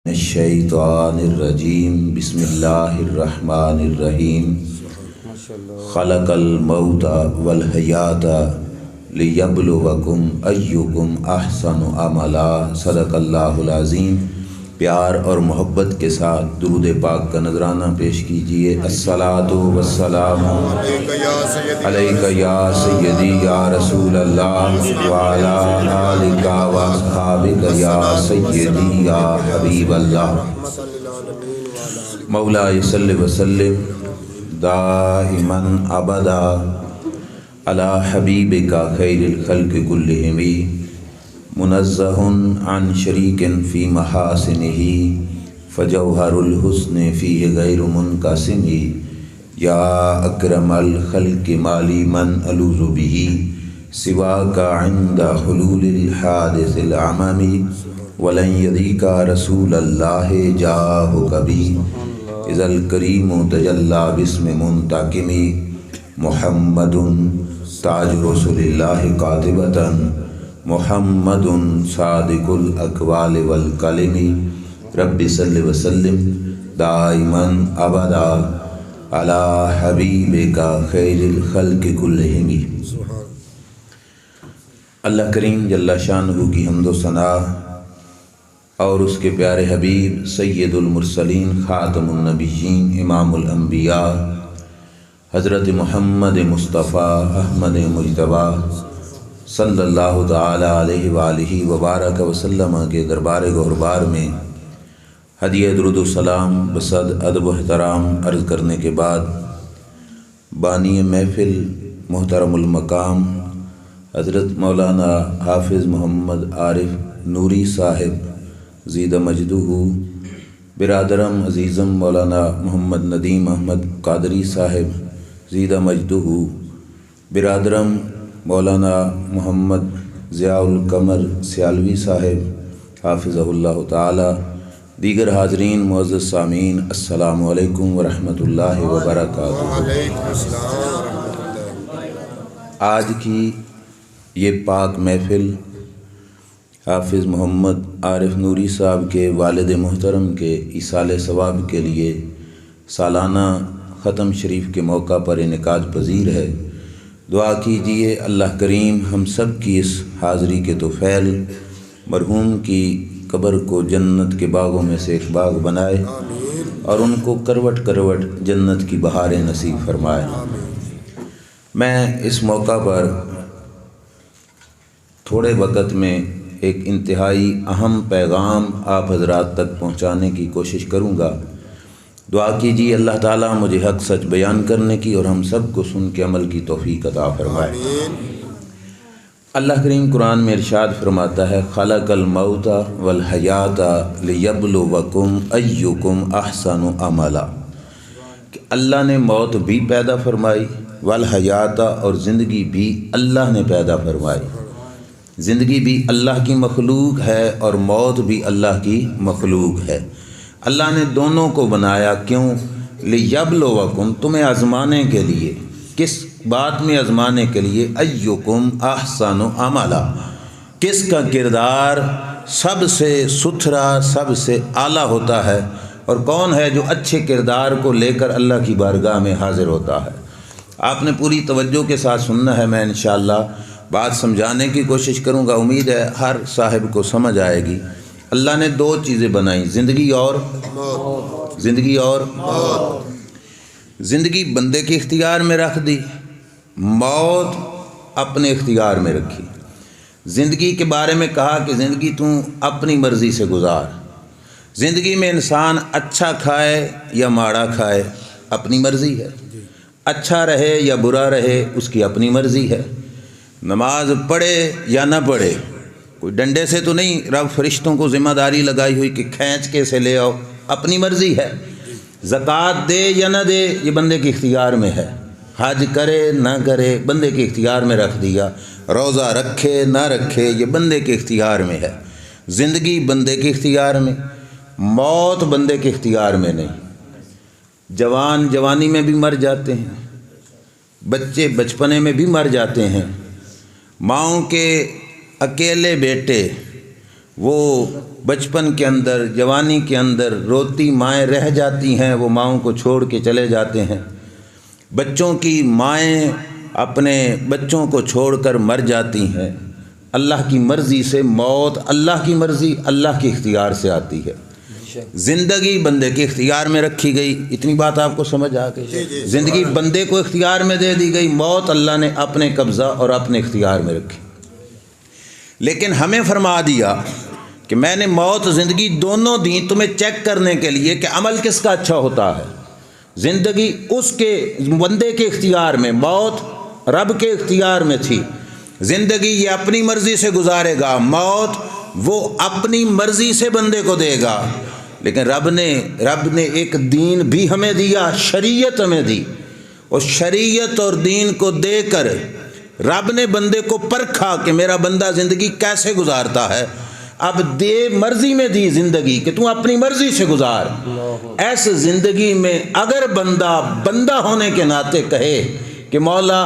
الشیطان الرجیم بسم اللہ الرحمن الرحیم خلق الموت والحیات لیبلوکم ایکم احسن عملا صدق اللہ العظیم۔ پیار اور محبت کے ساتھ درود پاک کا نذرانہ پیش کیجئے۔ الصلاۃ والسلام علیک یا سیدی یا رسول اللہ وعلی آلک واصحابک یا سیدی یا حبیب اللہ۔ مولاي صل وسلم دائما ابدا علی حبیبک خیر الخلق کلہم منزہ عن شریک فی محاسنہ فجوہر الحسن فیہ غیر منقسم۔ یا اکرم الخلق مالی من الوذ بہ سواک عند حلول الحادث العمم ولن یدیک رسول اللہ جاہ کبھی اذا الکریم تجلی باسم منتقم۔ محمد تاج رسول اللہ قاطبۃ محمد صادق الاقوال والکلم۔ رب صل وسلم دائما ابدا علی حبیبک خیر الخلق کلہم۔ اللہ کریم جل شانہ کی حمد و ثنا اور اس کے پیارے حبیب سید المرسلین خاتم النبیین امام الانبیاء حضرت محمد مصطفیٰ احمد مجتبیٰ صلی اللہ تعالی علیہ وآلہ وبارک وسلم کے دربار گہربار میں ہدیہ درود و سلام بصد ادب و احترام عرض کرنے کے بعد بانی محفل محترم المقام حضرت مولانا حافظ محمد عارف نوری صاحب زید مجدہ، برادرم عزیزم مولانا محمد ندیم احمد قادری صاحب زید مجدہ، برادرم مولانا محمد ضیاء القمر سیالوی صاحب حافظہ اللہ تعالی، دیگر حاضرین معزز سامعین، السلام علیکم ورحمۃ اللہ وبرکاتہ۔ آج کی یہ پاک محفل حافظ محمد عارف نوری صاحب کے والد محترم کے ایصال ثواب کے لیے سالانہ ختم شریف کے موقع پر انعقاد پذیر ہے۔ دعا کیجئے اللہ کریم ہم سب کی اس حاضری کے طفیل مرحوم کی قبر کو جنت کے باغوں میں سے ایک باغ بنائے اور ان کو کروٹ کروٹ جنت کی بہاریں نصیب فرمائے۔ میں اس موقع پر تھوڑے وقت میں ایک انتہائی اہم پیغام آپ حضرات تک پہنچانے کی کوشش کروں گا۔ دعا کیجیے اللہ تعالیٰ مجھے حق سچ بیان کرنے کی اور ہم سب کو سن کے عمل کی توفیق عطا فرمائے۔ اللہ کریم قرآن میں ارشاد فرماتا ہے خلق الموت والحیات لیبلوکم ایکم احسن عملا، کہ اللہ نے موت بھی پیدا فرمائی، والحیات اور زندگی بھی اللہ نے پیدا فرمائی۔ زندگی بھی اللہ کی مخلوق ہے اور موت بھی اللہ کی مخلوق ہے۔ اللہ نے دونوں کو بنایا، کیوں؟ لیبلوکم، تمہیں آزمانے کے لیے۔ کس بات میں آزمانے کے لیے؟ ایکم احسن عملا، کس کا کردار سب سے ستھرا سب سے اعلیٰ ہوتا ہے، اور کون ہے جو اچھے کردار کو لے کر اللہ کی بارگاہ میں حاضر ہوتا ہے۔ آپ نے پوری توجہ کے ساتھ سننا ہے، میں انشاءاللہ بات سمجھانے کی کوشش کروں گا، امید ہے ہر صاحب کو سمجھ آئے گی۔ اللہ نے دو چیزیں بنائیں، زندگی اور موت۔ زندگی اور موت۔ زندگی بندے کے اختیار میں رکھ دی، موت اپنے اختیار میں رکھی۔ زندگی کے بارے میں کہا کہ زندگی تو اپنی مرضی سے گزار۔ زندگی میں انسان اچھا کھائے یا ماڑا کھائے اپنی مرضی ہے، اچھا رہے یا برا رہے اس کی اپنی مرضی ہے۔ نماز پڑھے یا نہ پڑھے، کوئی ڈنڈے سے تو نہیں رب فرشتوں کو ذمہ داری لگائی ہوئی کہ کھینچ کے سے لے آؤ، اپنی مرضی ہے۔ زکوٰۃ دے یا نہ دے یہ بندے کے اختیار میں ہے، حج کرے نہ کرے بندے کے اختیار میں رکھ دیا، روزہ رکھے نہ رکھے یہ بندے کے اختیار میں ہے۔ زندگی بندے کے اختیار میں، موت بندے کے اختیار میں نہیں۔ جوان جوانی میں بھی مر جاتے ہیں، بچے بچپنے میں بھی مر جاتے ہیں، ماؤں کے اکیلے بیٹے وہ بچپن کے اندر، جوانی کے اندر روتی مائیں رہ جاتی ہیں، وہ ماؤں کو چھوڑ کے چلے جاتے ہیں۔ بچوں کی مائیں اپنے بچوں کو چھوڑ کر مر جاتی ہیں۔ اللہ کی مرضی سے موت، اللہ کی مرضی، اللہ کے اختیار سے آتی ہے۔ زندگی بندے کے اختیار میں رکھی گئی، اتنی بات آپ کو سمجھ آ گئی؟ زندگی بندے کو اختیار میں دے دی گئی، موت اللہ نے اپنے قبضہ اور اپنے اختیار میں رکھی۔ لیکن ہمیں فرما دیا کہ میں نے موت زندگی دونوں دی تمہیں چیک کرنے کے لیے کہ عمل کس کا اچھا ہوتا ہے۔ زندگی اس کے بندے کے اختیار میں، موت رب کے اختیار میں تھی۔ زندگی یہ اپنی مرضی سے گزارے گا، موت وہ اپنی مرضی سے بندے کو دے گا۔ لیکن رب نے ایک دین بھی ہمیں دیا، شریعت ہمیں دی، اور شریعت اور دین کو دے کر رب نے بندے کو پرکھا کہ میرا بندہ زندگی کیسے گزارتا ہے۔ اب دے مرضی میں دی زندگی کہ تم اپنی مرضی سے گزار۔ ایس زندگی میں اگر بندہ ہونے کے ناطے کہے کہ مولا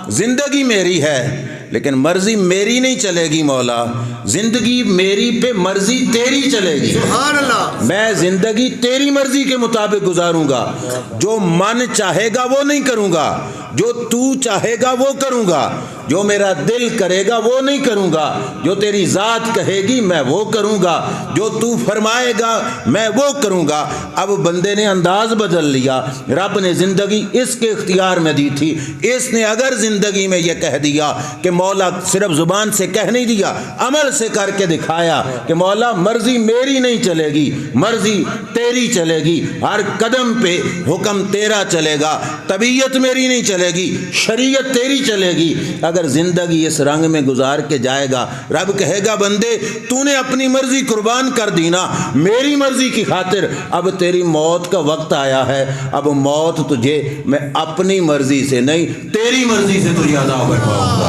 زندگی میری ہے لیکن مرضی میری نہیں چلے گی، مولا زندگی میری پہ مرضی تیری چلے گی، سبحان اللہ، میں زندگی تیری مرضی کے مطابق گزاروں گا، جو من چاہے گا وہ نہیں کروں گا، جو تو چاہے گا وہ کروں گا، جو میرا دل کرے گا وہ نہیں کروں گا، جو تیری ذات کہے گی میں وہ کروں گا، جو تو فرمائے گا میں وہ کروں گا۔ اب بندے نے انداز بدل لیا۔ رب نے زندگی اس کے اختیار میں دی تھی، اس نے اگر زندگی میں یہ کہہ دیا کہ مولا، صرف زبان سے کہہ نہیں دیا، عمل سے کر کے دکھایا کہ مولا مرضی میری نہیں چلے گی، مرضی تیری چلے گی، ہر قدم پہ حکم تیرا چلے گا، طبیعت میری نہیں چلے گی، شریعت تیری چلے گی۔ اگر زندگی اس رنگ میں گزار کے جائے گا، رب کہے گا بندے تو نے اپنی مرضی قربان کر دی نا میری مرضی کی خاطر، اب تیری موت کا وقت آیا ہے، اب موت تجھے میں اپنی مرضی سے نہیں تیری مرضی سے تجھے عذاب بٹھاؤں گا۔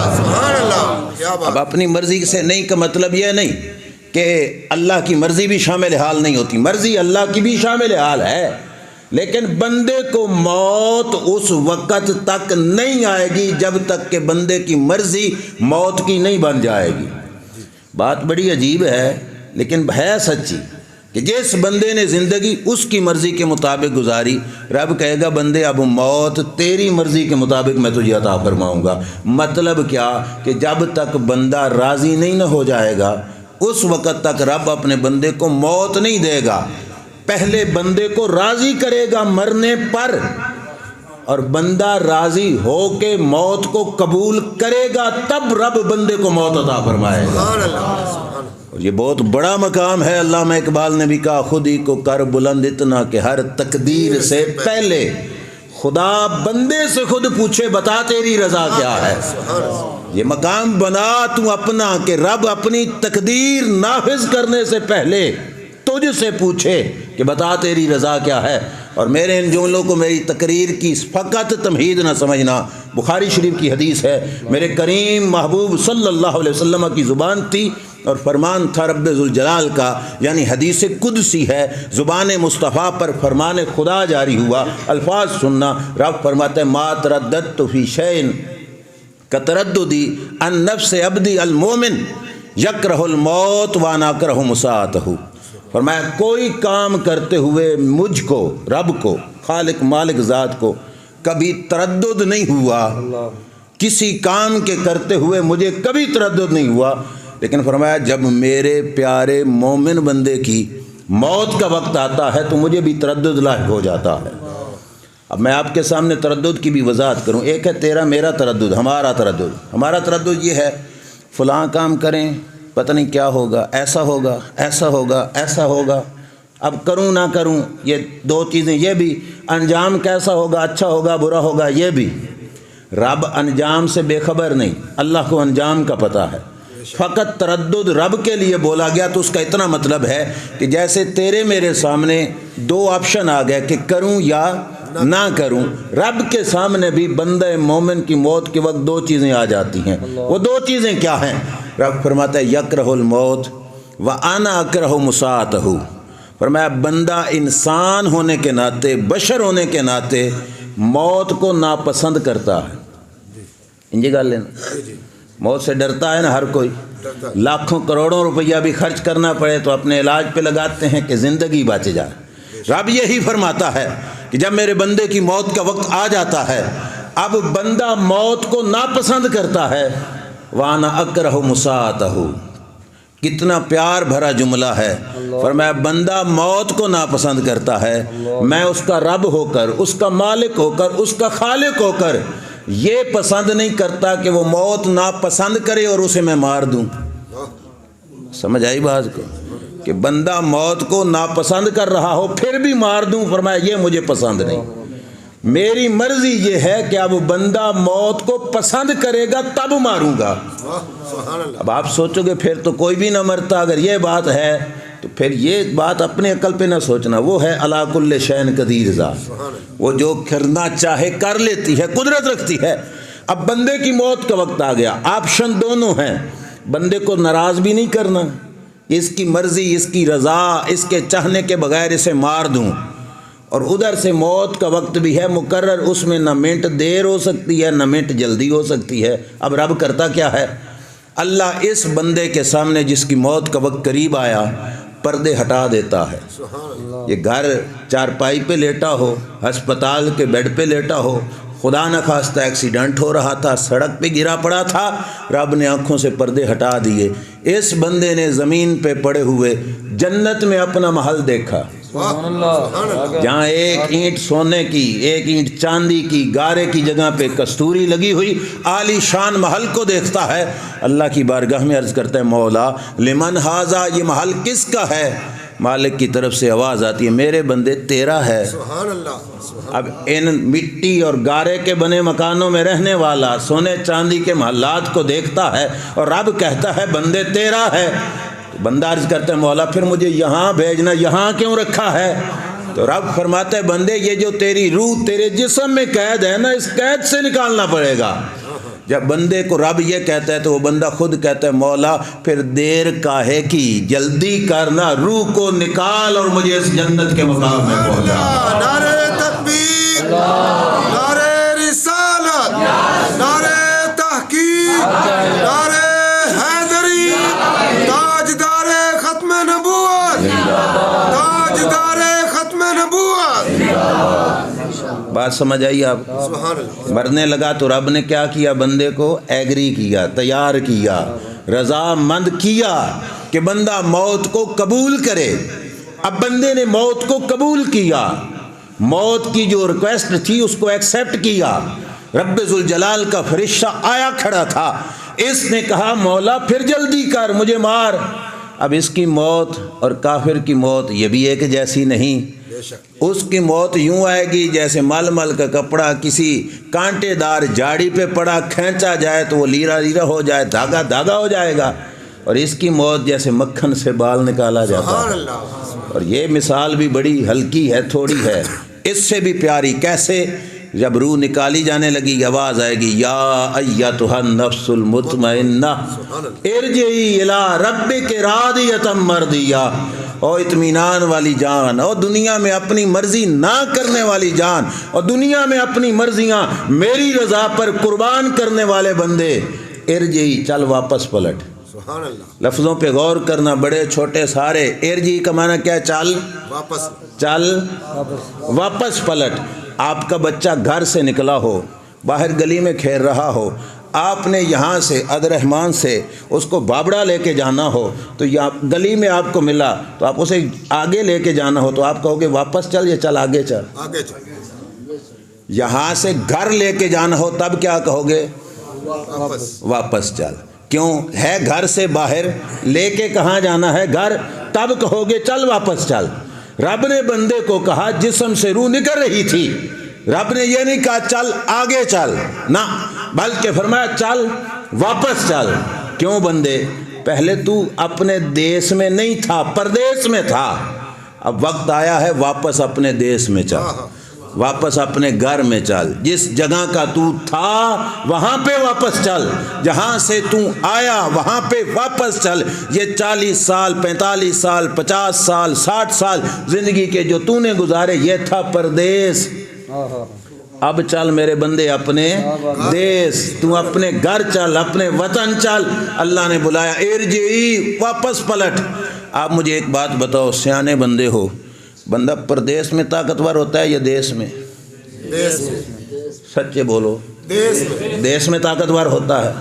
اب اپنی مرضی سے نہیں کا مطلب یہ نہیں کہ اللہ کی مرضی بھی شامل حال نہیں ہوتی، مرضی اللہ کی بھی شامل حال ہے، لیکن بندے کو موت اس وقت تک نہیں آئے گی جب تک کہ بندے کی مرضی موت کی نہیں بن جائے گی۔ بات بڑی عجیب ہے لیکن ہے سچی کہ جس بندے نے زندگی اس کی مرضی کے مطابق گزاری، رب کہے گا بندے اب موت تیری مرضی کے مطابق میں تجھے عطا فرماؤں گا۔ مطلب کیا کہ جب تک بندہ راضی نہیں نہ ہو جائے گا اس وقت تک رب اپنے بندے کو موت نہیں دے گا، پہلے بندے کو راضی کرے گا مرنے پر، اور بندہ راضی ہو کے موت کو قبول کرے گا تب رب بندے کو موت عطا فرمائے گا۔ اور یہ بہت بڑا مقام ہے۔ علامہ اقبال نے بھی کہا خود ہی کو کر بلند اتنا کہ ہر تقدیر سے پہلے خدا بندے سے خود پوچھے بتا تیری رضا کیا ہے۔ یہ مقام بنا تو اپنا کہ رب اپنی تقدیر نافذ کرنے سے پہلے تجھ سے پوچھے کہ بتا تیری رضا کیا ہے۔ اور میرے ان جملوں کو میری تقریر کی فقط تمہید نہ سمجھنا، بخاری شریف کی حدیث ہے، میرے کریم محبوب صلی اللہ علیہ وسلم کی زبان تھی اور فرمان تھا رب ذوالجلال کا، یعنی حدیث قدسی ہے، زبان مصطفیٰ پر فرمان خدا جاری ہوا۔ الفاظ سننا، رب فرماتے ہیں ما ترددت فی شیء کترددی عن نفس عبدی المومن یکرہ الموت وانا اکرہ مساءتہ۔ فرمایا کوئی کام کرتے ہوئے مجھ کو، رب کو، خالق مالک ذات کو کبھی تردد نہیں ہوا، کسی کام کے کرتے ہوئے مجھے کبھی تردد نہیں ہوا، لیکن فرمایا جب میرے پیارے مومن بندے کی موت کا وقت آتا ہے تو مجھے بھی تردد لاحق ہو جاتا ہے۔ اب میں آپ کے سامنے تردد کی بھی وضاحت کروں۔ ایک ہے تیرا میرا تردد، ہمارا تردد۔ ہمارا تردد یہ ہے فلاں کام کریں پتہ نہیں کیا ہوگا، ایسا ہوگا، ایسا ہوگا، ایسا ہوگا، اب کروں نہ کروں، یہ دو چیزیں، یہ بھی انجام کیسا ہوگا، اچھا ہوگا برا ہوگا، یہ بھی۔ رب انجام سے بے خبر نہیں، اللہ کو انجام کا پتہ ہے۔ فقط تردد رب کے لیے بولا گیا تو اس کا اتنا مطلب ہے کہ جیسے تیرے میرے سامنے دو آپشن آ گئے کہ کروں یا نہ کروں، رب کے سامنے بھی بندہ مومن کی موت کے وقت دو چیزیں آ جاتی ہیں۔ وہ دو چیزیں کیا ہیں؟ رب فرماتا ہے یکرہ الموت وانا اکرہ مساءتہ۔ فرمایا بندہ انسان ہونے کے ناطے، بشر ہونے کے ناطے موت کو ناپسند کرتا ہے۔ انجی گل لینا، موت سے ڈرتا ہے نا ہر کوئی، لاکھوں کروڑوں روپیہ بھی خرچ کرنا پڑے تو اپنے علاج پہ لگاتے ہیں کہ زندگی بچ جائے۔ رب یہی فرماتا ہے کہ جب میرے بندے کی موت کا وقت آ جاتا ہے، اب بندہ موت کو ناپسند کرتا ہے، وَأَنَا أَكْرَهُ مُسَاءَتَهُ، کتنا پیار بھرا جملہ ہے۔ فرمایا بندہ موت کو ناپسند کرتا ہے، میں اس کا رب ہو کر، اس کا مالک ہو کر، اس کا خالق ہو کر یہ پسند نہیں کرتا کہ وہ موت ناپسند کرے اور اسے میں مار دوں۔ سمجھ آئی بات کو؟ کہ بندہ موت کو ناپسند کر رہا ہو پھر بھی مار دوں، فرمایا یہ مجھے پسند نہیں۔ میری مرضی یہ ہے کہ اب بندہ موت کو پسند کرے گا تب ماروں گا۔ اب آپ سوچو گے پھر تو کوئی بھی نہ مرتا، اگر یہ بات ہے تو پھر یہ بات اپنے عقل پہ نہ سوچنا، وہ ہے علی کل شیء قدیر ذات، وہ جو کرنا چاہے کر لیتی ہے، قدرت رکھتی ہے۔ اب بندے کی موت کا وقت آ گیا، آپشن دونوں ہیں، بندے کو ناراض بھی نہیں کرنا، اس کی مرضی، اس کی رضا، اس کے چاہنے کے بغیر اسے مار دوں، اور ادھر سے موت کا وقت بھی ہے مقرر، اس میں نہ منٹ دیر ہو سکتی ہے نہ منٹ جلدی ہو سکتی ہے۔ اب رب کرتا کیا ہے؟ اللہ اس بندے کے سامنے جس کی موت کا وقت قریب آیا پردے ہٹا دیتا ہے۔ یہ گھر چارپائی پہ لیٹا ہو، ہسپتال کے بیڈ پہ لیٹا ہو، خدا نہ خواستہ ایکسیڈنٹ ہو رہا تھا، سڑک پہ گرا پڑا تھا، رب نے آنکھوں سے پردے ہٹا دیے، اس بندے نے زمین پہ پڑے ہوئے جنت میں اپنا محل دیکھا، جہاں ایک اینٹ سونے کی، ایک اینٹ چاندی کی، گارے کی جگہ پہ کستوری لگی ہوئی عالی شان محل کو دیکھتا ہے۔ اللہ کی بارگاہ میں عرض کرتا ہے مولا لمن ھذا، یہ محل کس کا ہے؟ مالک کی طرف سے آواز آتی ہے میرے بندے تیرا ہے۔ اب ان مٹی اور گارے کے بنے مکانوں میں رہنے والا سونے چاندی کے محلات کو دیکھتا ہے اور رب کہتا ہے بندے تیرا ہے۔ بندہ عرض کرتا ہے مولا پھر مجھے یہاں بھیجنا، یہاں کیوں رکھا ہے؟ تو رب فرماتا ہے بندے یہ جو تیری روح تیرے جسم میں قید ہے نا، اس قید سے نکالنا پڑے گا۔ جب بندے کو رب یہ کہتا ہے تو وہ بندہ خود کہتا ہے مولا پھر دیر کاہے کی، جلدی کرنا، روح کو نکال اور مجھے اس جنت کے مقام میں پہنچا۔ نعرہ تکبیر، نعرہ رسالت، نعرہ تحقیق، نعرہ حیدری، تاجدار ختم نبوت، تاجدار ختم نبوت۔ بات سمجھ آئی آپ؟ مرنے لگا تو رب نے کیا کیا؟ بندے کو ایگری کیا، تیار کیا، رضامند کیا کہ بندہ موت کو قبول کرے۔ اب بندے نے موت کو قبول کیا، موت کی جو ریکویسٹ تھی اس کو ایکسیپٹ کیا۔ رب ذوالجلال کا فرشتہ آیا کھڑا تھا، اس نے کہا مولا پھر جلدی کر، مجھے مار۔ اب اس کی موت اور کافر کی موت یہ بھی ایک جیسی نہیں۔ اس کی موت یوں آئے گی جیسے مل مل کا کپڑا کسی کانٹے دار جاڑی پہ پڑا، کھینچا جائے تو وہ لیرا لیرا ہو جائے، دھاگا دھاگا ہو جائے گا، اور اس کی موت جیسے مکھن سے بال نکالا جاتا ہے۔ اور یہ مثال بھی بڑی ہلکی ہے، تھوڑی ہے، اس سے بھی پیاری۔ کیسے؟ جب روح نکالی جانے لگی آواز آئے گی یا ایتھا النفس المطمئنہ ارجعی الی ربک راضیۃ مرضیہ، او اطمینان والی جان، او دنیا میں اپنی مرضی نہ کرنے والی جان، اور دنیا میں اپنی مرضیاں میری رضا پر قربان کرنے والے بندے، ارجعی، چل واپس پلٹ۔ لفظوں پہ غور کرنا، بڑے چھوٹے سارے۔ ارجعی کا معنی کیا ہے؟ چل واپس، چل واپس پلٹ۔ آپ کا بچہ گھر سے نکلا ہو، باہر گلی میں کھیل رہا ہو، آپ نے یہاں سے عبدالرحمان سے اس کو بابڑا لے کے جانا ہو تو یہاں گلی میں آپ کو ملا تو آپ اسے آگے لے کے جانا ہو تو آپ کہو گے واپس چل یا چل آگے چل؟ آگے چل۔ یہاں سے گھر لے کے جانا ہو تب کیا کہو گے؟ واپس چل۔ کیوں؟ ہے گھر سے باہر، لے کے کہاں جانا ہے؟ گھر، تب کہو گے چل واپس چل۔ رب نے بندے کو کہا جسم سے روح نکل رہی تھی، رب نے یہ نہیں کہا چل آگے چل، نہ، بلکہ فرمایا چل واپس چل۔ کیوں بندے؟ پہلے تو اپنے دیس میں نہیں تھا، پردیس میں تھا، اب وقت آیا ہے واپس اپنے دیس میں چل، واپس اپنے گھر میں چل، جس جگہ کا تو تھا وہاں پہ واپس چل، جہاں سے تو آیا وہاں پہ واپس چل۔ یہ 40 سال 45 سال 50 سال 60 سال زندگی کے جو تو نے گزارے یہ تھا پردیس، اب چل میرے بندے اپنے دیس، تو اپنے گھر چل، اپنے وطن چل۔ اللہ نے بلایا ارجعی، واپس پلٹ۔ آپ مجھے ایک بات بتاؤ، سیانے بندے ہو، بندہ پردیس میں طاقتور ہوتا ہے یا دیس میں؟ دیس میں، سچے بولو۔ دیس میں، دیس میں طاقتور ہوتا ہے،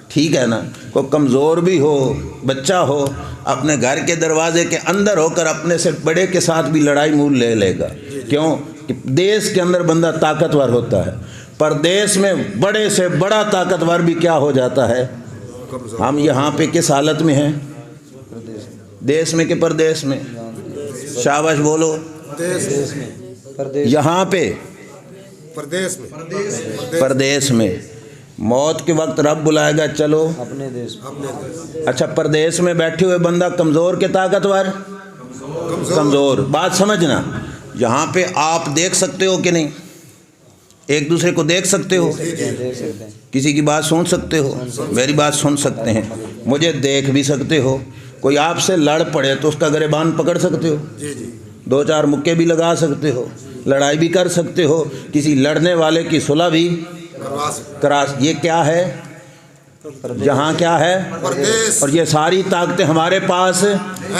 ٹھیک ہے نا؟ کوئی کمزور بھی ہو، بچہ ہو، اپنے گھر کے دروازے کے اندر ہو کر اپنے سے بڑے کے ساتھ بھی لڑائی مول لے لے گا۔ کیوں؟ کہ دیس کے اندر بندہ طاقتور ہوتا ہے، پردیس میں بڑے سے بڑا طاقتور بھی کیا ہو جاتا ہے؟ ہم یہاں پہ کس حالت میں ہیں؟ دیس میں کہ پردیس میں؟ شاباش بولو۔ دیس میں، یہاں پہ پردیس میں، پردیس میں موت کے وقت رب بلائے گا چلو اپنے دیش میں۔ اچھا پردیس میں بیٹھے ہوئے بندہ کمزور کے طاقتور؟ کمزور۔ بات سمجھنا، یہاں پہ آپ دیکھ سکتے ہو کہ نہیں؟ ایک دوسرے کو دیکھ سکتے ہو؟ دیکھ سکتے ہیں، کسی کی بات سن سکتے ہو؟ میری بات سن سکتے ہیں، مجھے دیکھ بھی سکتے ہو۔ کوئی آپ سے لڑ پڑے تو اس کا گریبان پکڑ سکتے ہو، جی جی، دو چار مکے بھی لگا سکتے ہو، لڑائی بھی کر سکتے ہو، کسی لڑنے والے کی صلح بھی کرا۔ یہ کیا ہے؟ جہاں کیا ہے؟ پردیس۔ اور یہ ساری طاقتیں ہمارے پاس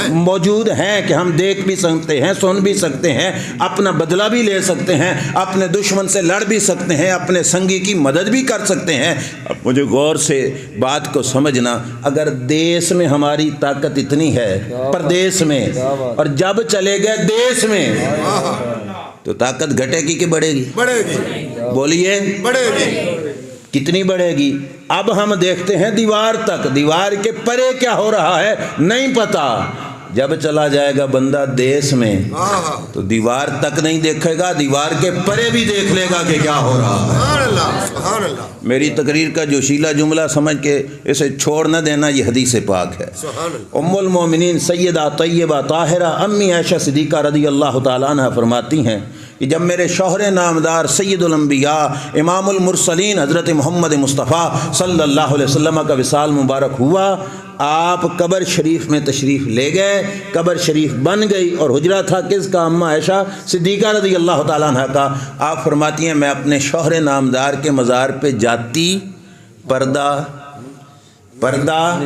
موجود ہیں کہ ہم دیکھ بھی سکتے ہیں، سن بھی سکتے ہیں، اپنا بدلہ بھی لے سکتے ہیں، اپنے دشمن سے لڑ بھی سکتے ہیں، اپنے سنگی کی مدد بھی کر سکتے ہیں۔ اب مجھے غور سے بات کو سمجھنا، اگر دیس میں ہماری طاقت اتنی ہے، پردیس میں، اور جب چلے گئے دیس میں، تو طاقت گھٹے گی کہ بڑھے گی؟ بڑھے گی، بولیے، بڑھے گی۔ کتنی بڑھے گی؟ اب ہم دیکھتے ہیں دیوار تک، دیوار کے پرے کیا ہو رہا ہے نہیں پتا۔ جب چلا جائے گا بندہ دیس میں تو دیوار تک نہیں دیکھے گا، دیوار کے پرے بھی دیکھ لے گا کہ کیا ہو رہا ہے۔ سبحان اللہ، سبحان اللہ، میری تقریر کا جو شیلا جملہ سمجھ کے اسے چھوڑ نہ دینا، یہ حدیث پاک ہے۔ سبحان اللہ۔ ام المومنین سیدہ طیبہ طاہرہ امی عائشہ صدیقہ رضی اللہ تعالیٰ عنہ فرماتی ہیں کہ جب میرے شوہر نامدار سید الانبیاء امام المرسلین حضرت محمد مصطفیٰ صلی اللہ علیہ وسلم کا وصال مبارک ہوا، آپ قبر شریف میں تشریف لے گئے، قبر شریف بن گئی، اور حجرہ تھا کس کا؟ اماں عائشہ صدیقہ رضی اللہ تعالیٰ عنہ کا۔ آپ فرماتی ہیں میں اپنے شوہر نامدار کے مزار پہ جاتی، پردہ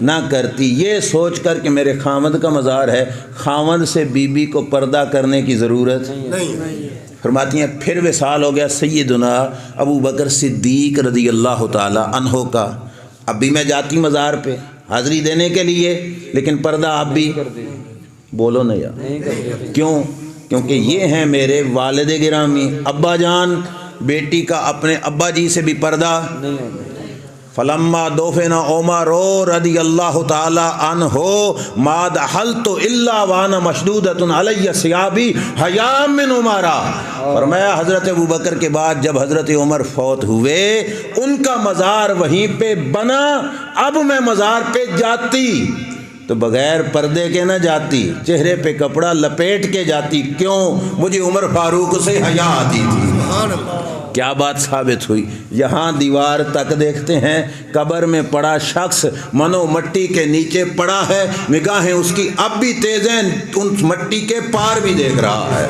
نہ کرتی، یہ سوچ کر کہ میرے خاوند کا مزار ہے، خاوند سے بیوی کو پردہ کرنے کی ضرورت نہیں۔ فرماتی ہیں پھر وصال ہو گیا سیدنا ابو بکر صدیق رضی اللہ تعالی عنہ کا۔ اب بھی میں جاتی مزار پہ حاضری دینے کے لیے، لیکن پردہ اب بھی بولو نہیں یار، کیوں؟ کیونکہ یہ ہیں میرے والد گرامی، ابا جان، بیٹی کا اپنے ابا جی سے بھی پردہ نہیں ہوگا۔ فلما دفن عمر رضی اللہ تعالی عنہ ما دخلت الا وانا مشدودۃ علی ثیابی حیا من عمر۔ فرمایا حضرت ابوبکر کے بعد جب حضرت عمر فوت ہوئے، ان کا مزار وہیں پہ بنا، اب میں مزار پہ جاتی تو بغیر پردے کے نہ جاتی، چہرے پہ کپڑا لپیٹ کے جاتی۔ کیوں؟ مجھے عمر فاروق سے حیا آتی تھی۔ سبحان اللہ۔ کیا بات ثابت ہوئی؟ یہاں دیوار تک دیکھتے ہیں، قبر میں پڑا شخص منو مٹی کے نیچے پڑا ہے، نگاہیں اس کی اب بھی تیز ہیں، ان مٹی کے پار بھی دیکھ رہا ہے۔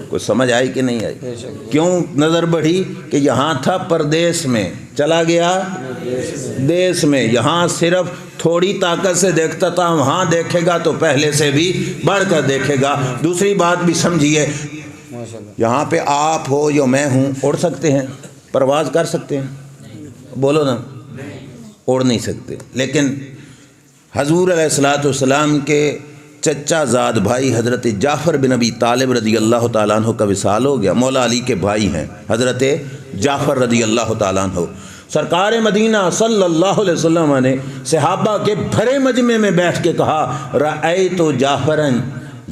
کوئی سمجھ آئی کہ نہیں آئی؟ کیوں نظر بڑھی؟ کہ یہاں تھا پردیس میں، چلا گیا دیس میں، یہاں صرف تھوڑی طاقت سے دیکھتا تھا، وہاں دیکھے گا تو پہلے سے بھی بڑھ کر دیکھے گا۔ دوسری بات بھی سمجھیے، یہاں پہ آپ ہو یا میں ہوں، اڑ سکتے ہیں، پرواز کر سکتے ہیں؟ بولو نا، اڑ نہیں سکتے۔ لیکن حضور علیہ الصلوۃ والسلام کے چچا زاد بھائی حضرت جعفر بن ابی طالب رضی اللہ تعالیٰ عنہ کا وصال ہو گیا، مولا علی کے بھائی ہیں حضرت جعفر رضی اللہ تعالیٰ عنہ۔ سرکار مدینہ صلی اللہ علیہ وسلم نے صحابہ کے بھرے مجمع میں بیٹھ کے کہا رأیت جعفرا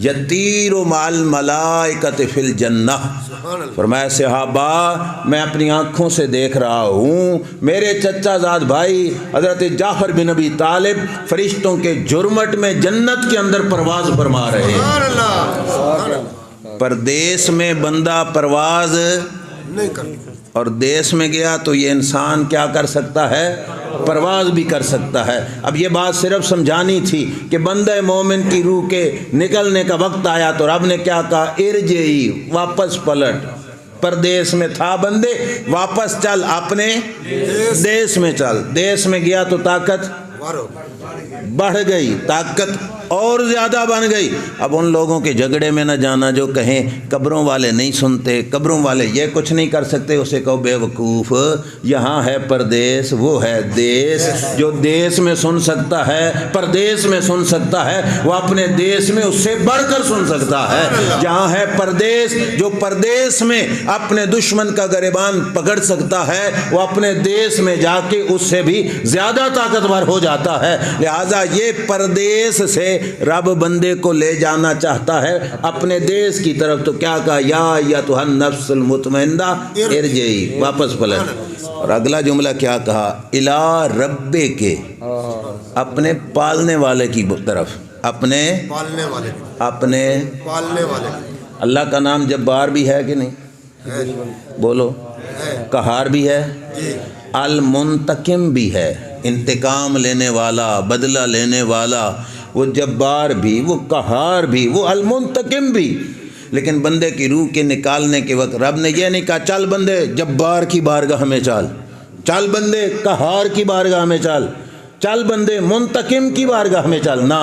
یطیر مع الملائکۃ فی الجنہ۔ فرمایا صحابہ میں اپنی آنکھوں سے دیکھ رہا ہوں میرے چچا زاد بھائی حضرت جعفر بن ابی طالب فرشتوں کے جرمٹ میں جنت کے اندر پرواز فرما رہے ہیں۔ سبحان اللہ، سبحان اللہ۔ پردیس میں بندہ پرواز نہیں کرتا، اور دیس میں گیا تو یہ انسان کیا کر سکتا ہے؟ پرواز بھی کر سکتا ہے۔ اب یہ بات صرف سمجھانی تھی کہ بندہ مومن کی روح کے نکلنے کا وقت آیا تو رب نے کیا کہا؟ ارجعی، واپس پلٹ۔ پردیس میں تھا بندے، واپس چل اپنے دیس میں چل۔ دیس میں گیا تو طاقت بڑھ گئی، طاقت اور زیادہ بن گئی۔ اب ان لوگوں کے جھگڑے میں نہ جانا جو کہیں قبروں والے نہیں سنتے، قبروں والے یہ کچھ نہیں کر سکتے، اسے کہو بے وقوف، یہاں ہے پردیس، وہ ہے دیس۔ جو دیس میں سن سکتا ہے، پردیس میں سن سکتا ہے، وہ اپنے دیس میں اس سے بڑھ کر سن سکتا ہے۔ جہاں ہے پردیس، جو پردیس میں اپنے دشمن کا گریبان پکڑ سکتا ہے، وہ اپنے دیس میں جا کے اس سے بھی زیادہ طاقتور ہو جاتا ہے۔ لہذا یہ پردیس سے رب بندے کو لے جانا چاہتا ہے اپنے دیس کی طرف، تو کیا کہا، یا ایتھا النفس المطمئنہ ارجعی، واپس پلٹ۔ اور اگلا جملہ کیا کہا، الی ربک، اپنے پالنے والے کی طرف، اپنے پالنے والے، اپنے پالنے والے۔ اللہ کا نام جبار بھی ہے کہ نہیں؟ بولو، قہار بھی ہے، المنتقم بھی ہے، انتقام لینے والا، بدلہ لینے والا، وہ جبار بھی، وہ قہار بھی، وہ المنتقم بھی۔ لیکن بندے کی روح کے نکالنے کے وقت رب نے یہ نہیں کہا چل بندے جبار کی بارگاہ میں چل، چل بندے قہار کی بارگاہ میں چل، چل بندے منتقم کی بارگاہ میں چل، نہ،